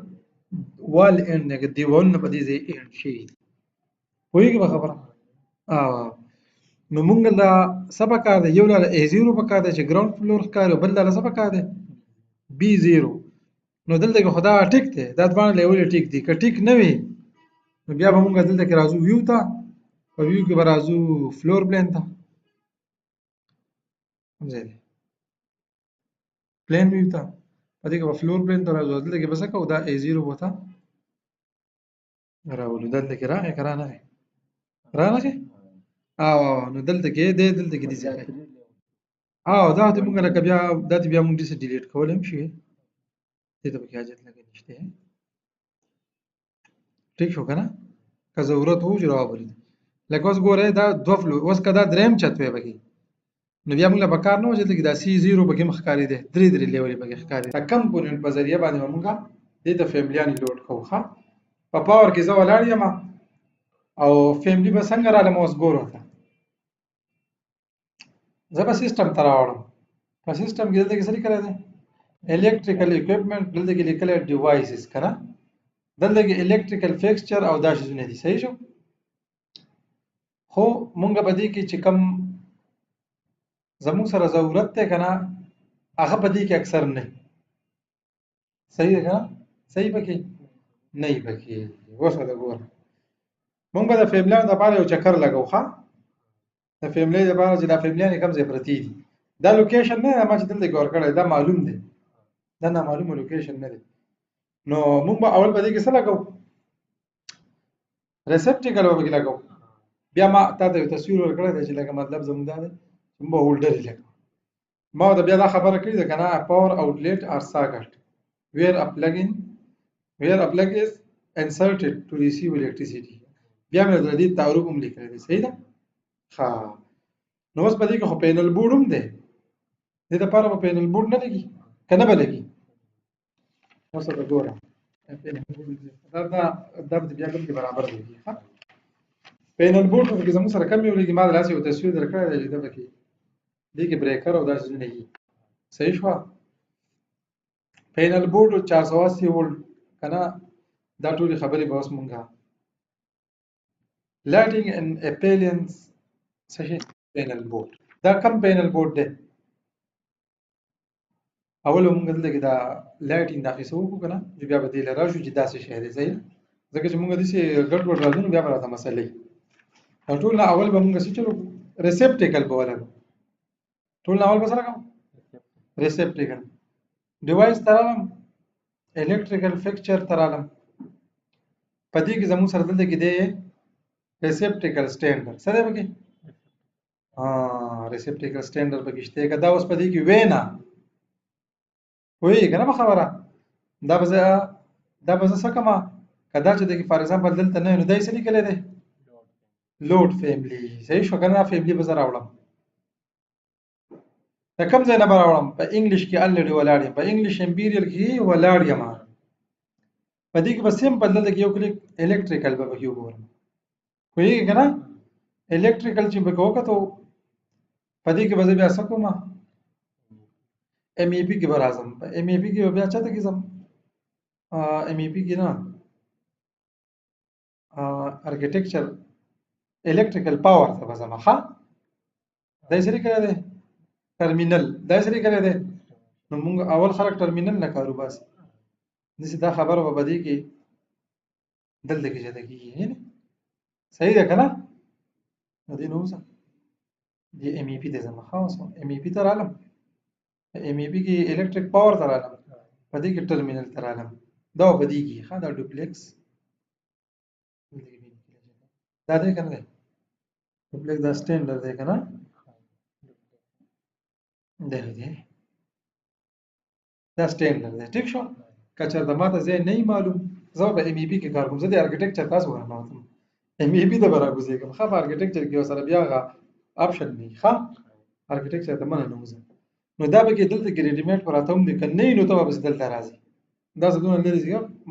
وال اینډ دی که دیوالونه په دې ځای اینډ شوي دي پوهېږې په خبره نو مونږ له څه پکار دی یو له A0 پکار دی چې ګراوند فلور ښکاري او بل له څه پکار دی B0 نو دلته کې خو دا ټیک دی دا دواړه لیولې ټیک دي که ټیک نه وي نو بیا به مونږ دلته کې راځو ویو ته په ویو کې به راځو فلور پلین ته کوم ځای دی پلین ویو ته په دې کې به فلور پلین ته راځو دلته کې به څه کوو دا A0 به ته راولو دلته کې راغی که رانغی رانغی نو دلته کې دی دلته کې دې ځای دا ته مونږ لکه بیا دا ته بیا مونږ داسې ډیلیټ کولی هم شي دې ته پکې حاجت لکه نشته ټیک شو که نه که ضرورت و چې راوبلي لکه اوس ګوره دا دوه فلور اوس که دا درېیم چت وی پکې نو بیا مونږ له پکار نه و چې دلته کې دا C0 پکې هم ښکارېدی درې درې لیولې پکې ښکارېدي دا کمپوننټ په ذریعه باندې به مونږ دې ته فیملیانې لوډ کوو ښه په پاور کې زه ولاړ یم او فیملي به څنګه رالم اوس ګوره ته زه به سیسټم ته راوړم په سیسټم کې دلته کې څه لیکلی دی الیکټریکل اکوپمنټ دلته کې لیکلی ډیوایسز که نه دلته کې الیکټریکل فکسچر او دا شیزونه دي صحیح شو خو مونږ په دې کې چې کوم زموږ سره ضرورت دی که نه هغه په دې کې اکثر نه صحیح ده که نه صحیح پکې نه وي پکې اوس ورته ګوره مونږ به د فیملیانو دپاره یو چکر لګو ښه د فیملی دپاره چې دا فیملیانې کوم ځای پرتې دي دا لوکیشن نه دی ما چې دلته کې ورکړی دا معلوم دی دا نامعلومه لوکیشن نه دی نو مونږ به اول په دې کې څه لګو ریسپټیکل به پکې لګو بیا ما تا ته یو تصویر ورکړی دی چې لکه مطلب زموږ دا دی چې مونږ به هولډر یې لګو ما ورته بیا دا خبره کړې ده که نه پاور آوټلیټ آر ساکټ where a plug is inserted to receive electricity بیا مې د دې تعارف هم لیکلی دی صحیح ده ښه نو اوس په دې کې خو پینل بورډ هم دی دې دپاره به پینل بورډ نه لګي که نه به لګي اوس ورته ګوره دا به بیا کوم کې برابر لګي ښه پینل بورډ په کې زموږ سره کم یو لګي ما دلاسه یو تصویر درکړی دی چې دا پکې دې کې بریکر او داسې نه وي صحیح شو پینل بورډ 480 ولټ کنه دا ټولې خبرې به اوس مونږه lighting and appliance صحیح پینل بورډ دا کم پینل بورډ دی اول مونږ دلته کې دا لایټینګ دا څه وکړو کنه چې بیا به دې لرا شو چې داسې شی دی صحیح ځکه چې مونږ د سي ګډ وډ راځو بیا به راته مسلې ټول نه اول به مونږ څه چلو ریسپټیکل به ولګو ټول نه اول به سره کوم ریسپټیکل ډیوایس ترالم الکتریکل فکچر ترالم پدې کې زموږ سره دلته کې دی ریسپټیکل سټینډر سره به کې ریسپټیکل سټینډر به کې شته کدا اوس پدې کې وینا وایي کنه خبره دا به څه کما کدا چې د فار ایگزامپل دلته نه نو دای څه لیکل دی لوډ فیملی صحیح شو کنه فیملی به زرا وړم دا کوم ځای نه راوړم په انګلیش کې الډی ولاړ یم په انګلیش امپیریل کې ولاړ یم په دې کې به سمپل دلته کې یو کلیک الکتریکل به یو ګورم وایي کنه الکتریکل چې به وکړو په دې کې به بیا څه کوم ام ای پی کې به راځم په ام ای پی کې بیا چاته کې ځم ام ای پی کې نه ارکیټیکچر الکتریکل پاور ته به ځم ښه دا سری کړی دی ټرمینل دا سری کړی دی نو موږ اول خلک ټرمینل نه کارو بس دسې دا خبره به بدی کې دلته کې چاته کېږي صحیح ده کنه نو دې نو ځه دې ام ای پی ته ځم ښه اوس ام ای پی ته رالم ام ای پی کې الکتریک پاور ته رالم په دې کې ټرمینل ته رالم دا به دې کې ښه دا ډوپلیکس دا دې کنه دی ډوپلیکس دا سټینډرډ دی کنه دا سټینډرډ دی ټیک شو کچر د ماته ځای نه معلوم زه په ام ای پی کې کار کوم زه د ارکیټیکچر تاسو ورنوتم ام ای پی ته براګوزیږم ښه په ارکیټیکچر کې سره بیا غا اپشن نه ښه ارکیټیکچر ته منه نه وځم نو دا به کې دلته کې ریډیمیډ پراته هم دي کنه نو ته به دلته راځي دا څه دونه لري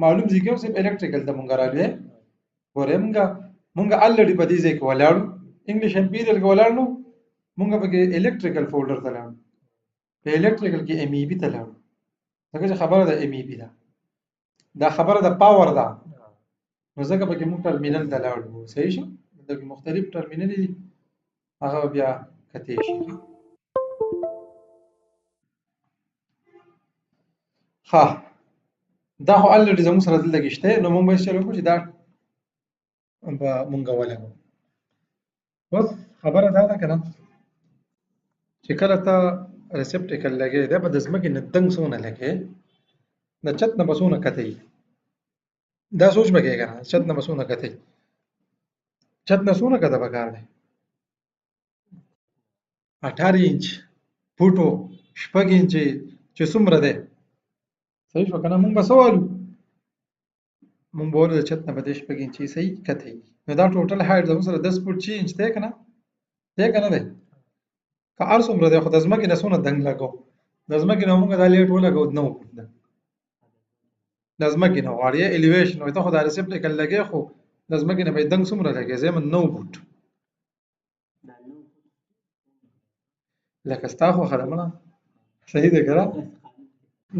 معلوم ځکه اوس الکتریکل ته مونږ راځي مونږ الډی په دې ځای کې ولاړو انګلیش امپیریل کې ولاړو مونږ په کې الکتریکل فولډر ته لاړو په الکتریکل کې ام ای پی ته لاړو څنګه خبره ده ام ای پی دا خبره ده پاور ده نو ځکه په کې مونږ ټرمینل ته لاړو صحیح شو دغه مختلف ټرمینل دي هغه بیا کته شي ها دا خو الډی زموږ سره دلته کې شته نو مونږ به چلو چې دا به مونږ ولګو بس خبره دا ده کنه چې کله ته ریسپټیکل لګې دا به د ځمکې نه دنګ سونه لګې د چت نه بسونه کته دا سوچ به کې کنه چت نه بسونه کته چت نه سونه کته پکار دی 18 انچ فوټو شپږ انچ چې څومره ده صحیح شو کنه مونږ به سوالو مونږ بوله د چت نه به د شپږ انچ صحیح کته نو دا ټوټل هایټ زموږ سره 10 فوټ 6 انچ دی کنه دی کنه دی که هر څومره دی خو د ځمکې نه څونه دنګ لګو د ځمکې نه مونږ دا لیټ ولګو 9 فوټ ده د ځمکې نه غواړي الیویشن وي ته خو دا ریسپټیکل لګې خو د ځمکې نه به دنګ څومره لګې زمون 9 فوټ لکه ستا خو خدمه صحیح ده ګره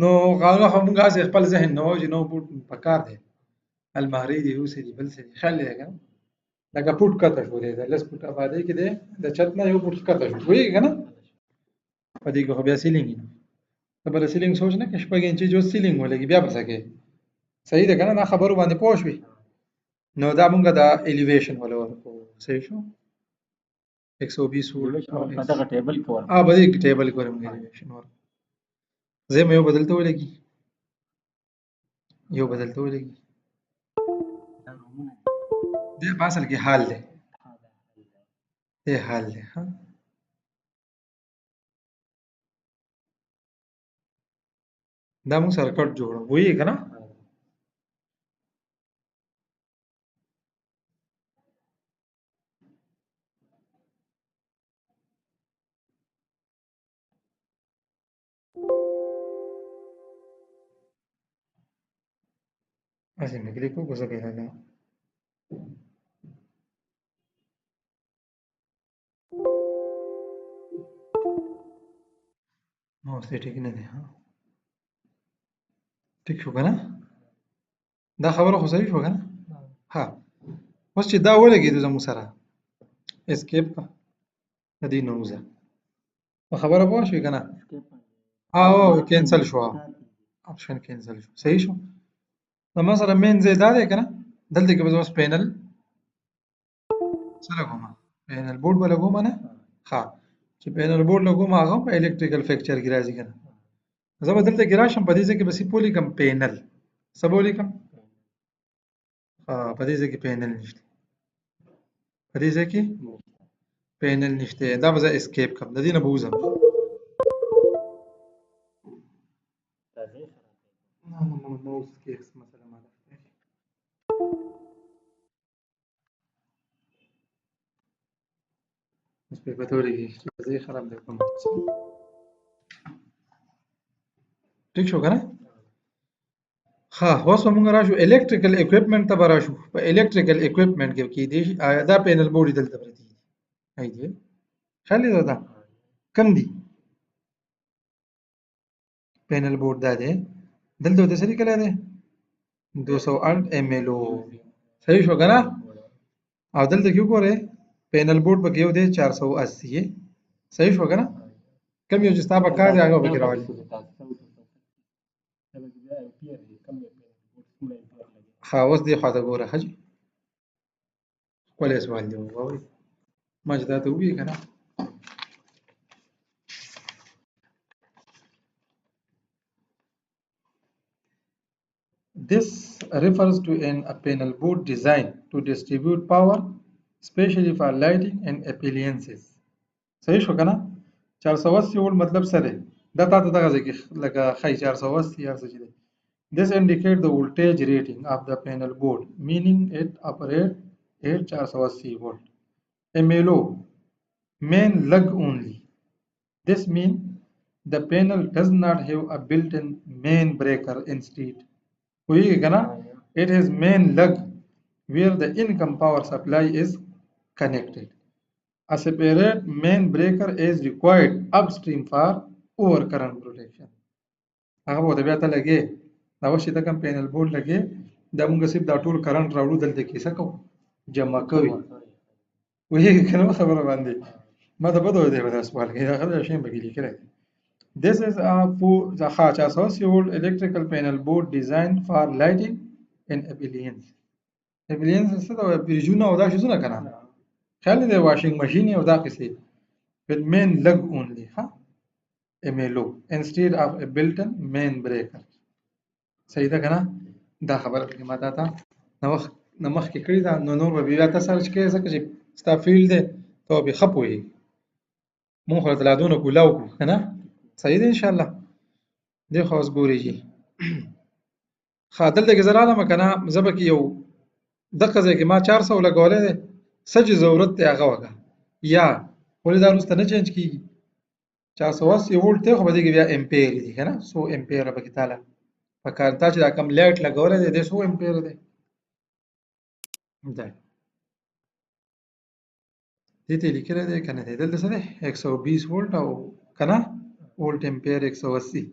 نو غاغه همغه از خپل ذهن نه وځي نو پټ پکار دی المهری دی اوسې دی بل څه دی خل دی کنه لکه پټ کته شو دی لس پټ آبادی کې دی د چت نه یو پټ کته شو وی کنه پدې کې خو بیا سیلینګ نه بل سیلینګ سوچ نه کې شپږ انچ جو سیلینګ ولګي بیا بسکه صحیح ده کنه دا خبرو باندې پوه شوي نو دا مونږه دا الیویشن ولا ورکو صحیح شو 120 ولټ دا ټیبل کې ورته به دې ټیبل کې ورکو الیویشن ورکو زه مې یو بدلته ولګي یو بدلته ولګي دې اصل کې حال دی دې حال دی ها دا موږ سرکټ جوړو وایي کنه así me clico cosa que no ماوس دې ټیک نه دی ها ټیک شو کنه دا خبره خو صحیح شو کنه ها اوس چې دا ولګېدو زموږ سره اسکیپ کا د دې نه وځه په خبره پوه شوې کنه او کینسل شو آپشن کینسل شو صحیح شو نو مثلا مین ځای دا دی کنه دلته کې به زه اوس پینل څه لګوم پینل بورډ به لګوم نه ها چې پینل بورډ لګوم هغه په الکتریکل فیکچر کې راځي کنه زه به دلته کې راشم په دې ځای کې به سیمپل لیکم پینل څه به ولیکم په دې ځای کې پینل نشته په دې ځای کې پینل نشته دا به زه اسکیپ کړم د دې نه به وځم نه ماوس کې مثلا ما اوس په پته ولګي چې ځای خراب دی کوم ټیک شو کنه ها اوس موږ راشو الکتریکل اکوئپمنٹ ته به راشو په الکتریکل اکوئپمنٹ کې دی دا پینل بورډ دلته پرتی دی هاي دی خالي دا کم دی پینل بورډ دا دی دلته د سری کله دی 208 ایم ال او صحیح شو کنه او دلته کې وګوره پینل بورډ په کې یو دی 480 صحیح شو کنه کم یو چې تاسو په کار دی هغه به راوړي ها اوس دې خواته ګوره حاجي ولې سوال دی وایي ما چې دا ته وی کنه This refers to a panel board designed to distribute power, especially for lighting and appliances. صحیح شو کنه 480 ول مطلب څه دی دا تاسو دغه ځکه لکه خی 480 یا څه دی This indicates the voltage rating of the panel board, meaning it operates at 480 volt. MLO, main lug only. This means the panel does not have a built-in main breaker instead. It has main lug where the income power supply is connected. A separate main breaker is required upstream for overcurrent protection. هغه به بیا ته لګي دا وشي د کوم پینل بورډ لګي دا موږ سیب دا ټول کرنٹ راوړو دلته کې څه کوو جمع کوي وایي کنه خبره باندې ما ته بده دی دا سوال کې دا خبره شي به لیکل This is a 480 volt electrical panel board designed for lighting and appliance. Appliance څه دا فریجونه او دا شي نه کنه خیال دی واشینګ ماشین او دا قصې with main lug only ها MLO instead of a built-in main breaker. صحیح ده کنه دا خبره په ما ته نو مخ کې کړی دا نو نور به بیا تاسو سرچ کې ځکه چې ستا فیلډ دی ته به خپوي مونږ خو ته لادونه کولاو کنه صحیح ده ان شاء الله دی خو اوس ګوري جی خاطر دغه زراله مکنه زبک یو دغه ځای کې ما 400 لګولې ده سج ضرورت ته هغه وکا یا ولې دا روسته نه چینج کیږي 480 وولټ ته خو به دغه بیا امپیر دي کنه 100 امپیر به کې تعالی فکر تا چې دا کم لایټ لګولې ده 100 امپیر ده ده دې ته لیکل ده کنه دلته څه ده 120 وولټ او کنه وولټ امپیر 180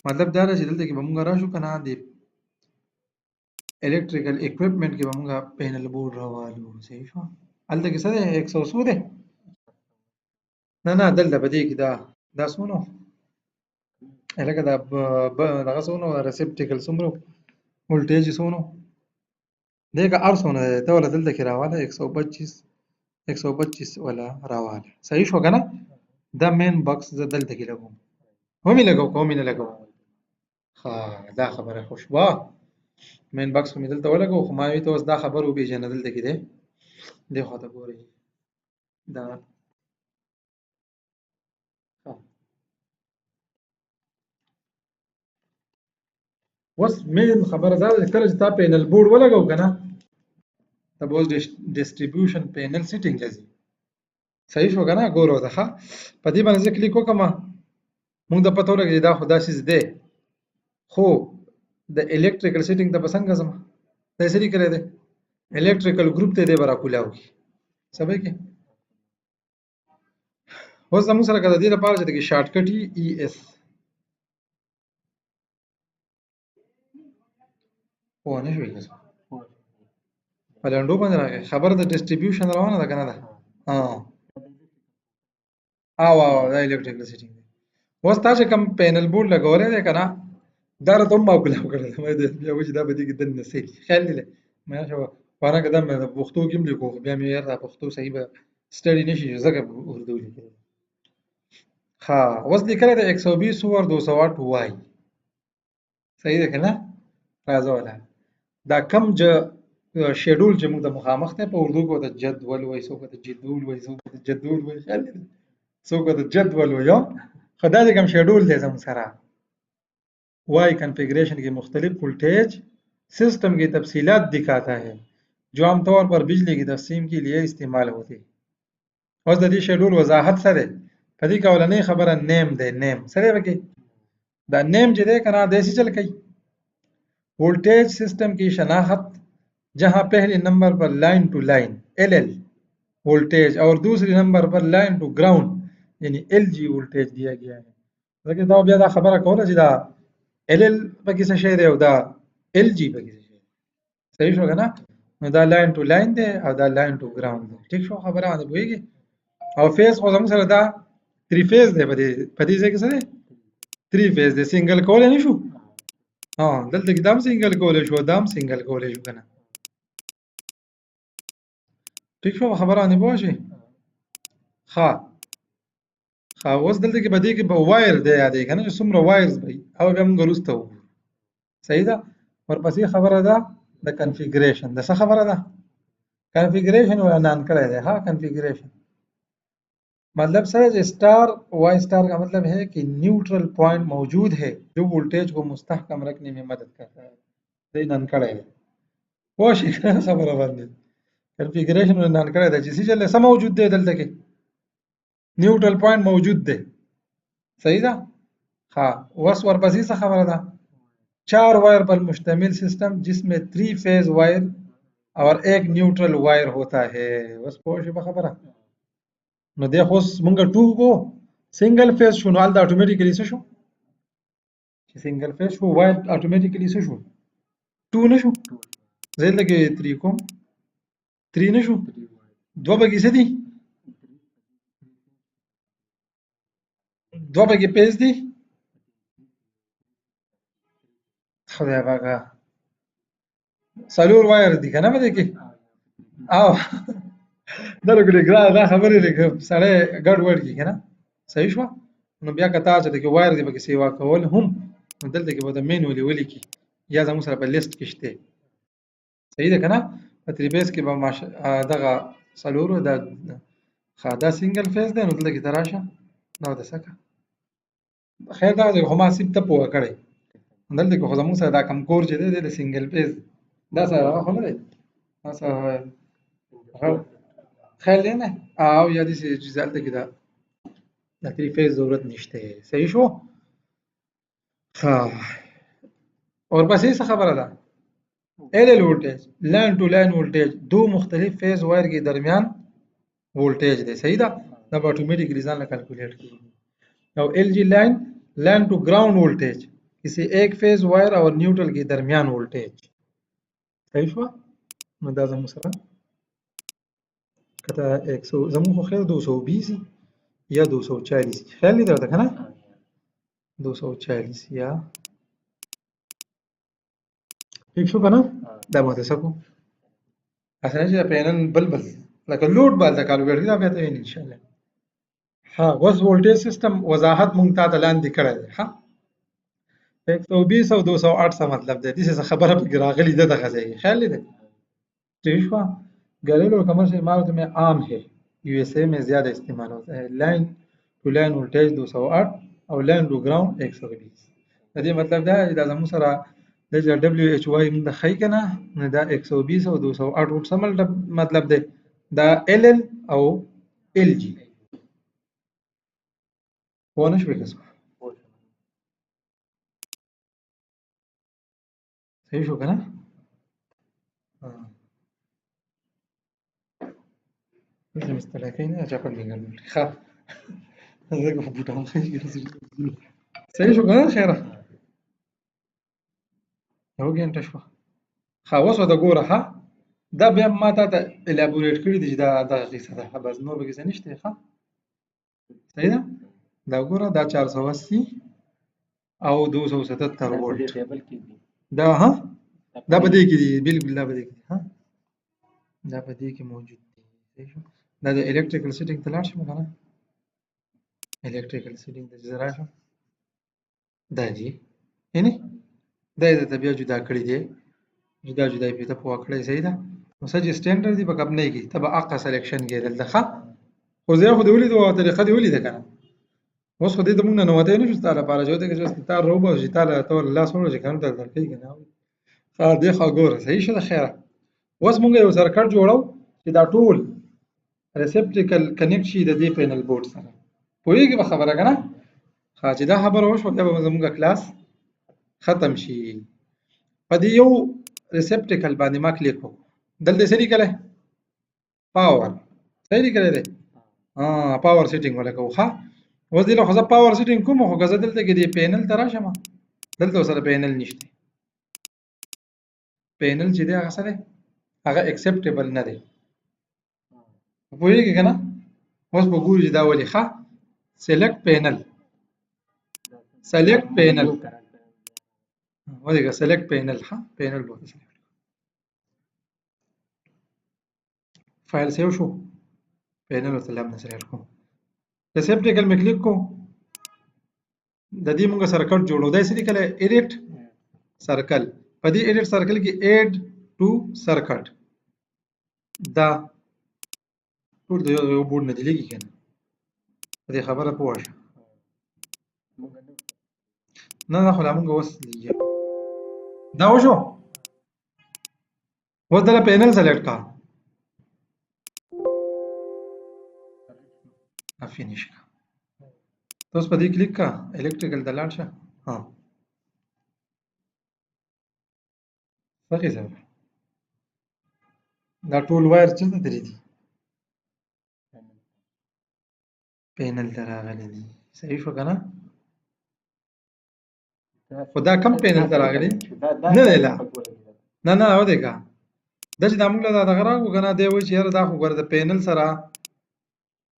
مطلب دا چې دلته کې به موږ راشو کنه د electrical equipment کې به موږ پینل بورډ راوالو صحیح شو هلته کې څه ده 100 ده نه دلته به دې کې دا سونو لکه دا دغه سونو ریسپټیکل سمرو ولټیج سونو دغه ارسونه ته ول دلته کې راواله 125 ولا راواله صحیح شو کنه دا مین باکس دلته کې لګوم همي لګاو کومې نه لګاو ها دا خبره خوشبو مین باکس مې دلته ولګاو خو ما وی ته اوس دا خبر و پیژنه دلته کې دی خو ته ګوري دا اوس مین خبره دا کله چې تا پینل بورډ ولګاو کنه ته اوس ډیسټریبیوشن پینل سیټینګ لازم صحیح شو کنه ګورو ته په دې باندې کلیک وکم موږ د پته ولګی دا خدا شي زده خو د الکتریکل سیټینګ ته پسند غزم دا سری کړی دی الکتریکل ګروپ ته دی برا کولاو سبا کې اوس زموږ سره که د دې لپاره چې دغه شارټ کټ ای اس او نه شوي په لنډو باندې راغی خبره د ډیسټریبیوشن روانه ده کنه ده او دا الکتریکل سیټینګ دی اوس تاسو کوم پینل بورډ لګولې ده کنه دا راته هم معقوله وکړه مې بیا وځي دا به دې کې دنه سي خیال دی مې شو وانا کدم مې د پښتو کې لیکو بیا مې یاره پښتو صحیح به سټډي نشي زګه اردو لیکل ها اوس لیکل د 120 اور 208 وای صحیح ده کنه راځه ولا دا کم شیډول چې موږ د مخامخ ته په اردو کې د جدول وای سو د جدول وای سو د جدول وای خیال دی سو د جدول وای خدای دې کوم شیډول دې زموږ سره Y configuration की मुख्तलिफ voltage system की तफसीलात दिखाता है जो आमतौर पर बिजली की तकसीम के लिए इस्तेमाल होती है اوس د دې شیډول وضاحت سره په دې کولنې خبره نیم دی نیم سره وکي دا نیم چې دی کنه دیسی چل کوي वोल्टेज सिस्टम की शनाख्त जहां पहले नंबर पर line to line LL voltage और दूसरे नंबर पर लाइन टू ग्राउंड यानी एलजी वोल्टेज दिया गया है ځکه دا بیا دا خبره کوله چې دا LL پکې څه شی دی او دا LG پکې څه شی صحیح شو کنه نو دا لاین ټو لاین دی او دا لاین ټو ګراوند دی ټیک شو خبره باندې پوهیږي او فیز خو زموږ سره دا 3 فیز دی په دې ځای کې څه دی 3 فیز دی سنگل کولای نه شو ها دلته کې دام سنگل کولای شو دام سنگل کولای شو کنه ټیک شو خبره باندې پوه شئ ها اوس دلته کې بده کې به وایر دی یادې کنه چې څومره وایرز به او بیا موږ وروسته وګورو صحیح ده ورپسې خبره ده د کنفیګریشن د څه خبره ده کنفیګریشن اعلان کړی دی ها کنفیګریشن मतलब सर स्टार वाई स्टार का मतलब है कि न्यूट्रल पॉइंट मौजूद है जो वोल्टेज को मुस्तहकम रखने में मदद करता है दे नन कड़े वो शिकन खबर बांधे कॉन्फ़िगरेशन में नन कड़े जिसी चले सब मौजूद दे दलते के न्यूट्रल पॉइंट मौजूद दे सही था हाँ वस और पसी सा खबर था 4 वायर पर मुश्तमिल सिस्टम जिसमें 3 फेज वायर और एक न्यूट्रल वायर होता है बस पोश खबर نو دی خو مونږ 2 کو سنگل فیز شو نو دا اتوماتیکلی څه شو چې سنگل فیز شو وای اتوماتیکلی څه شو 2 نشو زه لګي 3 کوم 3 نشو دوه بګی څه دي دوه بګی پیز دي خدای پاکه سلور وایر دي کنه مده کې او دا لګړي ګرا دا خبرې لګ سړی ګډ وډ کی کنه صحیح شو نو بیا کته چې د وایر دی بګي سیوا کول هم دلته کې به د مینولی ولي کی یا زموږ سره په لیست کې شته صحیح ده کنه په تریبیس کې به دغه سلور د خادا سنگل فیز ده نو دلته کې تراشه نو د سکه خیر دا هم حساب ته پوه کړی دلته کې خو زموږ سره دا کم کور چې دی د سنگل فیز دا سره خو نه دی تاسو خیال نه او یادی سي جزال ته کده د 3 فیز ضرورت نشته صحیح شو ها اور بس ये خبره ده L voltage line to line voltage दो मुख्तलिफ फेज वायर के दरमियान वोल्टेज दे सही था तब automatically ځان له calculate کیږي او L G line to ground voltage किसी एक फेज वायर और न्यूट्रल के दरमियान वोल्टेज सही شو نو دا زموږ سره کته 100 زموږ خو خیر 220 یا 240 خیال دی ورته کنه 240 یا ٹھیک شو کنه دا ماته سکو اصلا چې پینل بلبل لکه لوډ بال د کالکولیټر دا به ته ان شاء الله ها اوس وولټیج سیستم وضاحت مونږ ته لاندې کړی دی ها 120 او 208 څه مطلب دی دې څه خبره په راغلی ده دغه ځای خیال دی ٹھیک شو घरेलू और कमर्शियल इमारतों में आम है यूएसए में ज़्यादा इस्तेमाल होता है लाइन टू लाइन वोल्टेज 208 और line to ground 120 دې مطلب دا چې دا زموږ سره د دبليو ایچ واي موږ خی کنه نه دا 120 او 208 وټ سمل مطلب دی دا ال ال او ال جی ونه شو کېسو صحیح شو کنه مثل مستلقين أجاب المجال خا زه په بوټان خېږي صحیح شو کنه خیره یو ګنټه شوه ښه اوس ورته ګوره ښه دا بیا ما تا ته الابوریټ کړي دي چې دا دغه قصه ده ښه بس نور به کیسه نشته ښه صحیح ده دا ګوره دا 480 او 277 دا په دې وولټ ټیبل کې دي دا ها دا په دې کې دي بالکل دا په دې کې دي ها دا په دې کې موجود دي صحیح شو دا د الکتریکل سیټینګ ته لاړ شم کنه الکتریکل سیټینګ ته زه راشم دا دي یعنی دا یې درته بیا جدا کړي دي جدا جدا یې پرې ته پوه کړی صحیح ده نو څه چې سټینډرډ دي په کمپنۍ کې ته به حقه سلیکشن کې دلته ښه خو زه خو دې ولیدو او طریقه دې ولیده که نه اوس خو دې ته مونږ نه ننوتی نه شو ستا لپاره چې ودې که چې تار راوباسو چې تا له ته ورله لاس وړو چې که نه درته درکوي که نه ښه دې خوا ګوره صحیح شه د خیره اوس مونږ یو سرکټ جوړو چې دا ټول ریسپټیکل کنیکټ شي د دې پینل بورډ سره پوهېږي به خبره که نه ښه چې دا خبره وشوه بیا به زموږ کلاس ختم شي په دې یو ریسپټیکل باندې ما کلیک وکړو دلته څه لیکلی پاور صحیح لیکلی دی پاور سیټینګ ولا کوو ښه اوس دې له خو زه پاور سیټینګ کوم خو که زه دلته کې دې پینل ته راشم دلته ورسره پینل نشته پینل چې دی هغه څه دی هغه اکسپټیبل نه دی پوهېږي که نه اوس به ګورو چې دا ولې ښه سلیکټ پینل سلیکټ پینل ودېږه سلیکټ پینل ښه پینل به ورته سلیکټ فایل سیو شو پینل ورته لام نه سلیکټ کوم ریسپټیکل مې کلیک کوم د دې مونږ سرکټ جوړو دا یې څه لیکلی ایډیټ سرکل په دې ایډیټ سرکل کې ایډ ټو سرکټ دا ټول د یو بورډ نه دي لګي که نه په دې خبره پوه شه نه خو لا مونږ اوس دا وشو اوس دله پینل سلیکټ کا فینیش کا ته اوس په دې کلیک کا الکتریکل ته لاړ شه څه قیصه ده دا ټول وایر چېرته تللی دي پینل ته راغلی دي صحیح شو که نه خو دا کم پینل ته راغلی نه دی لا نه ودېږه دا چې دا موږ له دا دغه راکړو که نه دی وایي چې یاره دا خو ګوره د پینل سره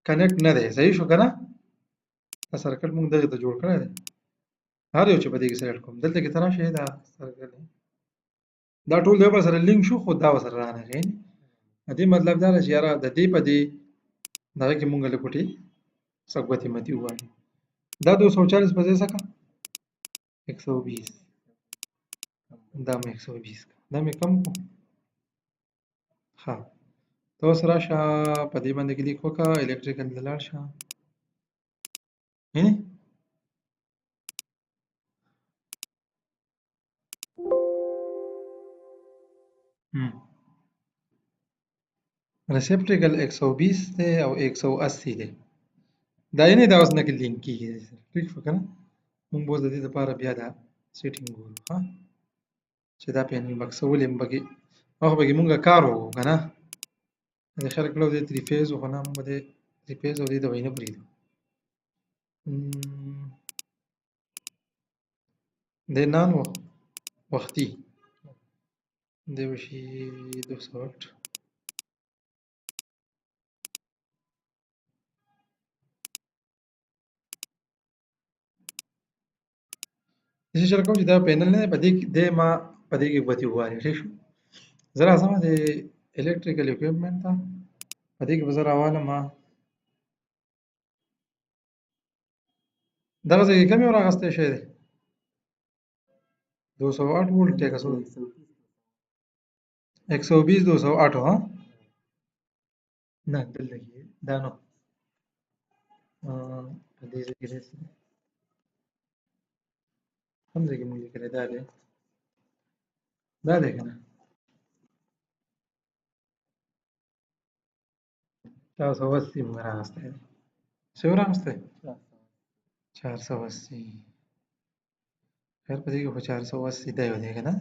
کنیکټ نه دی صحیح شو که نه دا سرکټ موږ دغې ته جوړ کړی دی هر یو چې په دې کې سلیکټ کوم دلته کې ته راشئ دا سرکټ دا ټول د یو بل سره لینک شو خو دا ورسره رانغی د دې مطلب دا دی چې یاره د دې په دې دغه کې موږ له کوټې څه ګوتې متې ووایو دا 240 په ځای څه کړه 120 دا مې 120 دا مې کم کړو ښه ته اوس راشه په دې باندې کلیک وکړه الکتریکل ته لاړ شه وینې ریسپټیکل 120 دی او 180 دی دا یې نه دا اوس نه کې لینک کېږي ټیک شو که نه مونږ به اوس د دې دپاره بیا دا سیټینګ ګورو ښه چې دا پینل بکسه ولې پکې هغه پکې مونږ کار وکړو که نه دې خیر کړی و دې 3 فیز خو نه مونږ به دې 3 فیز او دې ته به یې نه پرېږدو دې نان وختي دې به شي 208 زه چل کوم چې دا پینل نه دی په دې کې دی ما په دې کې ګوتې ووهلې ټیک شو زه راځم د الکتریکل اکوپمنټ ته په دې کې به زه راوالم دغه ځای کې کم یو راغستی شوی دی 208 وولټ دی که څو 120 208 ها نه دلته کې دا نو په دې ځای کې دی کوم ځای کې مونږ لیکلی دا دی که نه 480 مونږ راغستی دی څه یو راغستی 480 خیر په دې کې خو 480 دا یو دی که نه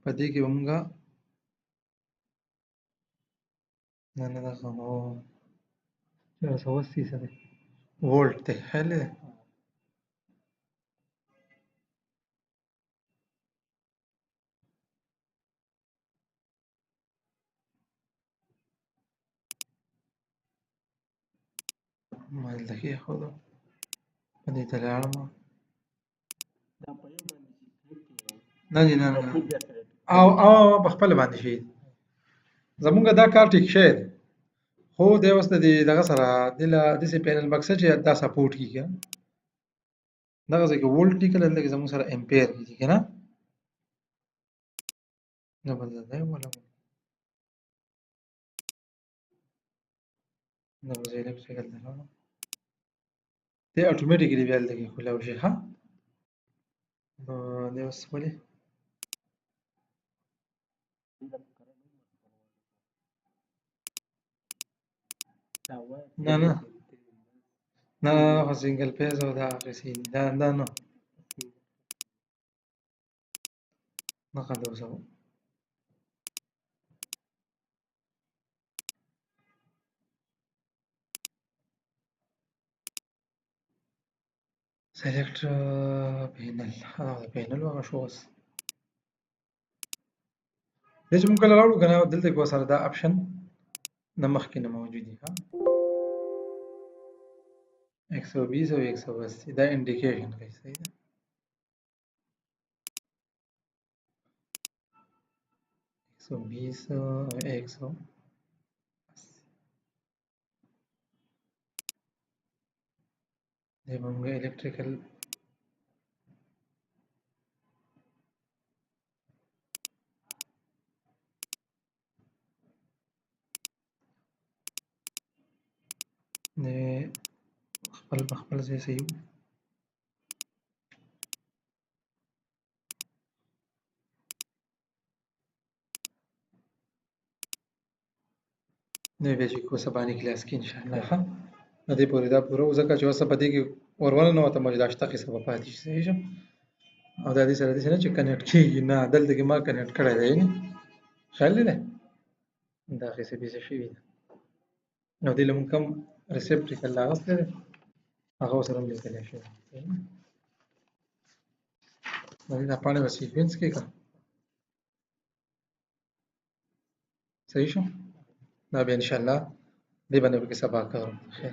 په دې کې به مونږ نه دغه 480 څه دی وولټ دی خیال دی ما دلته کېښودو په دې ته لاړم دا په یو باندې چې کلیک کوي نه جی نه او نه پھر بیا سلیکټ او په خپل باندې شي زمونږ دا کار ټیک شوی دی خو دی اوس د دې دغه سره دله داسې پینل بکسه چې دا سپورټ کېږي دغه ځای کې وولټ لیکل دلته کې زموږ سره امپیر کېږي که نه نه به زه ځای ولګوم دا به زه الکتریکل ته لاړم دی اټومیټیکلي بیا دلته کې کولاو شي ښه نو دی اوس ولې دا وایي نه نه نه خو سنګل پیز او دا اخیستي دي دا نه دغه دی اوس هغه select panel هغه پینل هغه شو اوس دی چې موږ کله راوړو که نه دلته کې ورسره دا اپشن نه مخکې نه موجود دي ها 120 او 180 دا انډیکیشن کوي صحیح ده 120 او 180 دی به موږ الکتریکل دی خپل په خپل ځای صحیح وو دی بیا چې کو سبا نه کلاس کې انشاءالله ښه د دې پورې دا پوره وو ځکه چې اوس په دې کې ور وننوتم چې دا شته قصه به پاتې شي صحیح شه او دا دې سره داسې نه چې کنیکټ کېږي نه دلته کې ما کنیکټ کړی دی یعنې خیال دی دا قصه بیسه شوي ده او دې له موږ کوم ریسپټیکل راغستی دی هغه ورسره هم لیکلی شوی د دې دا پاڼې به سیکوینس کې که صحیح شو دا بیا انشاءالله دې باندې به کې سبا کوم خیر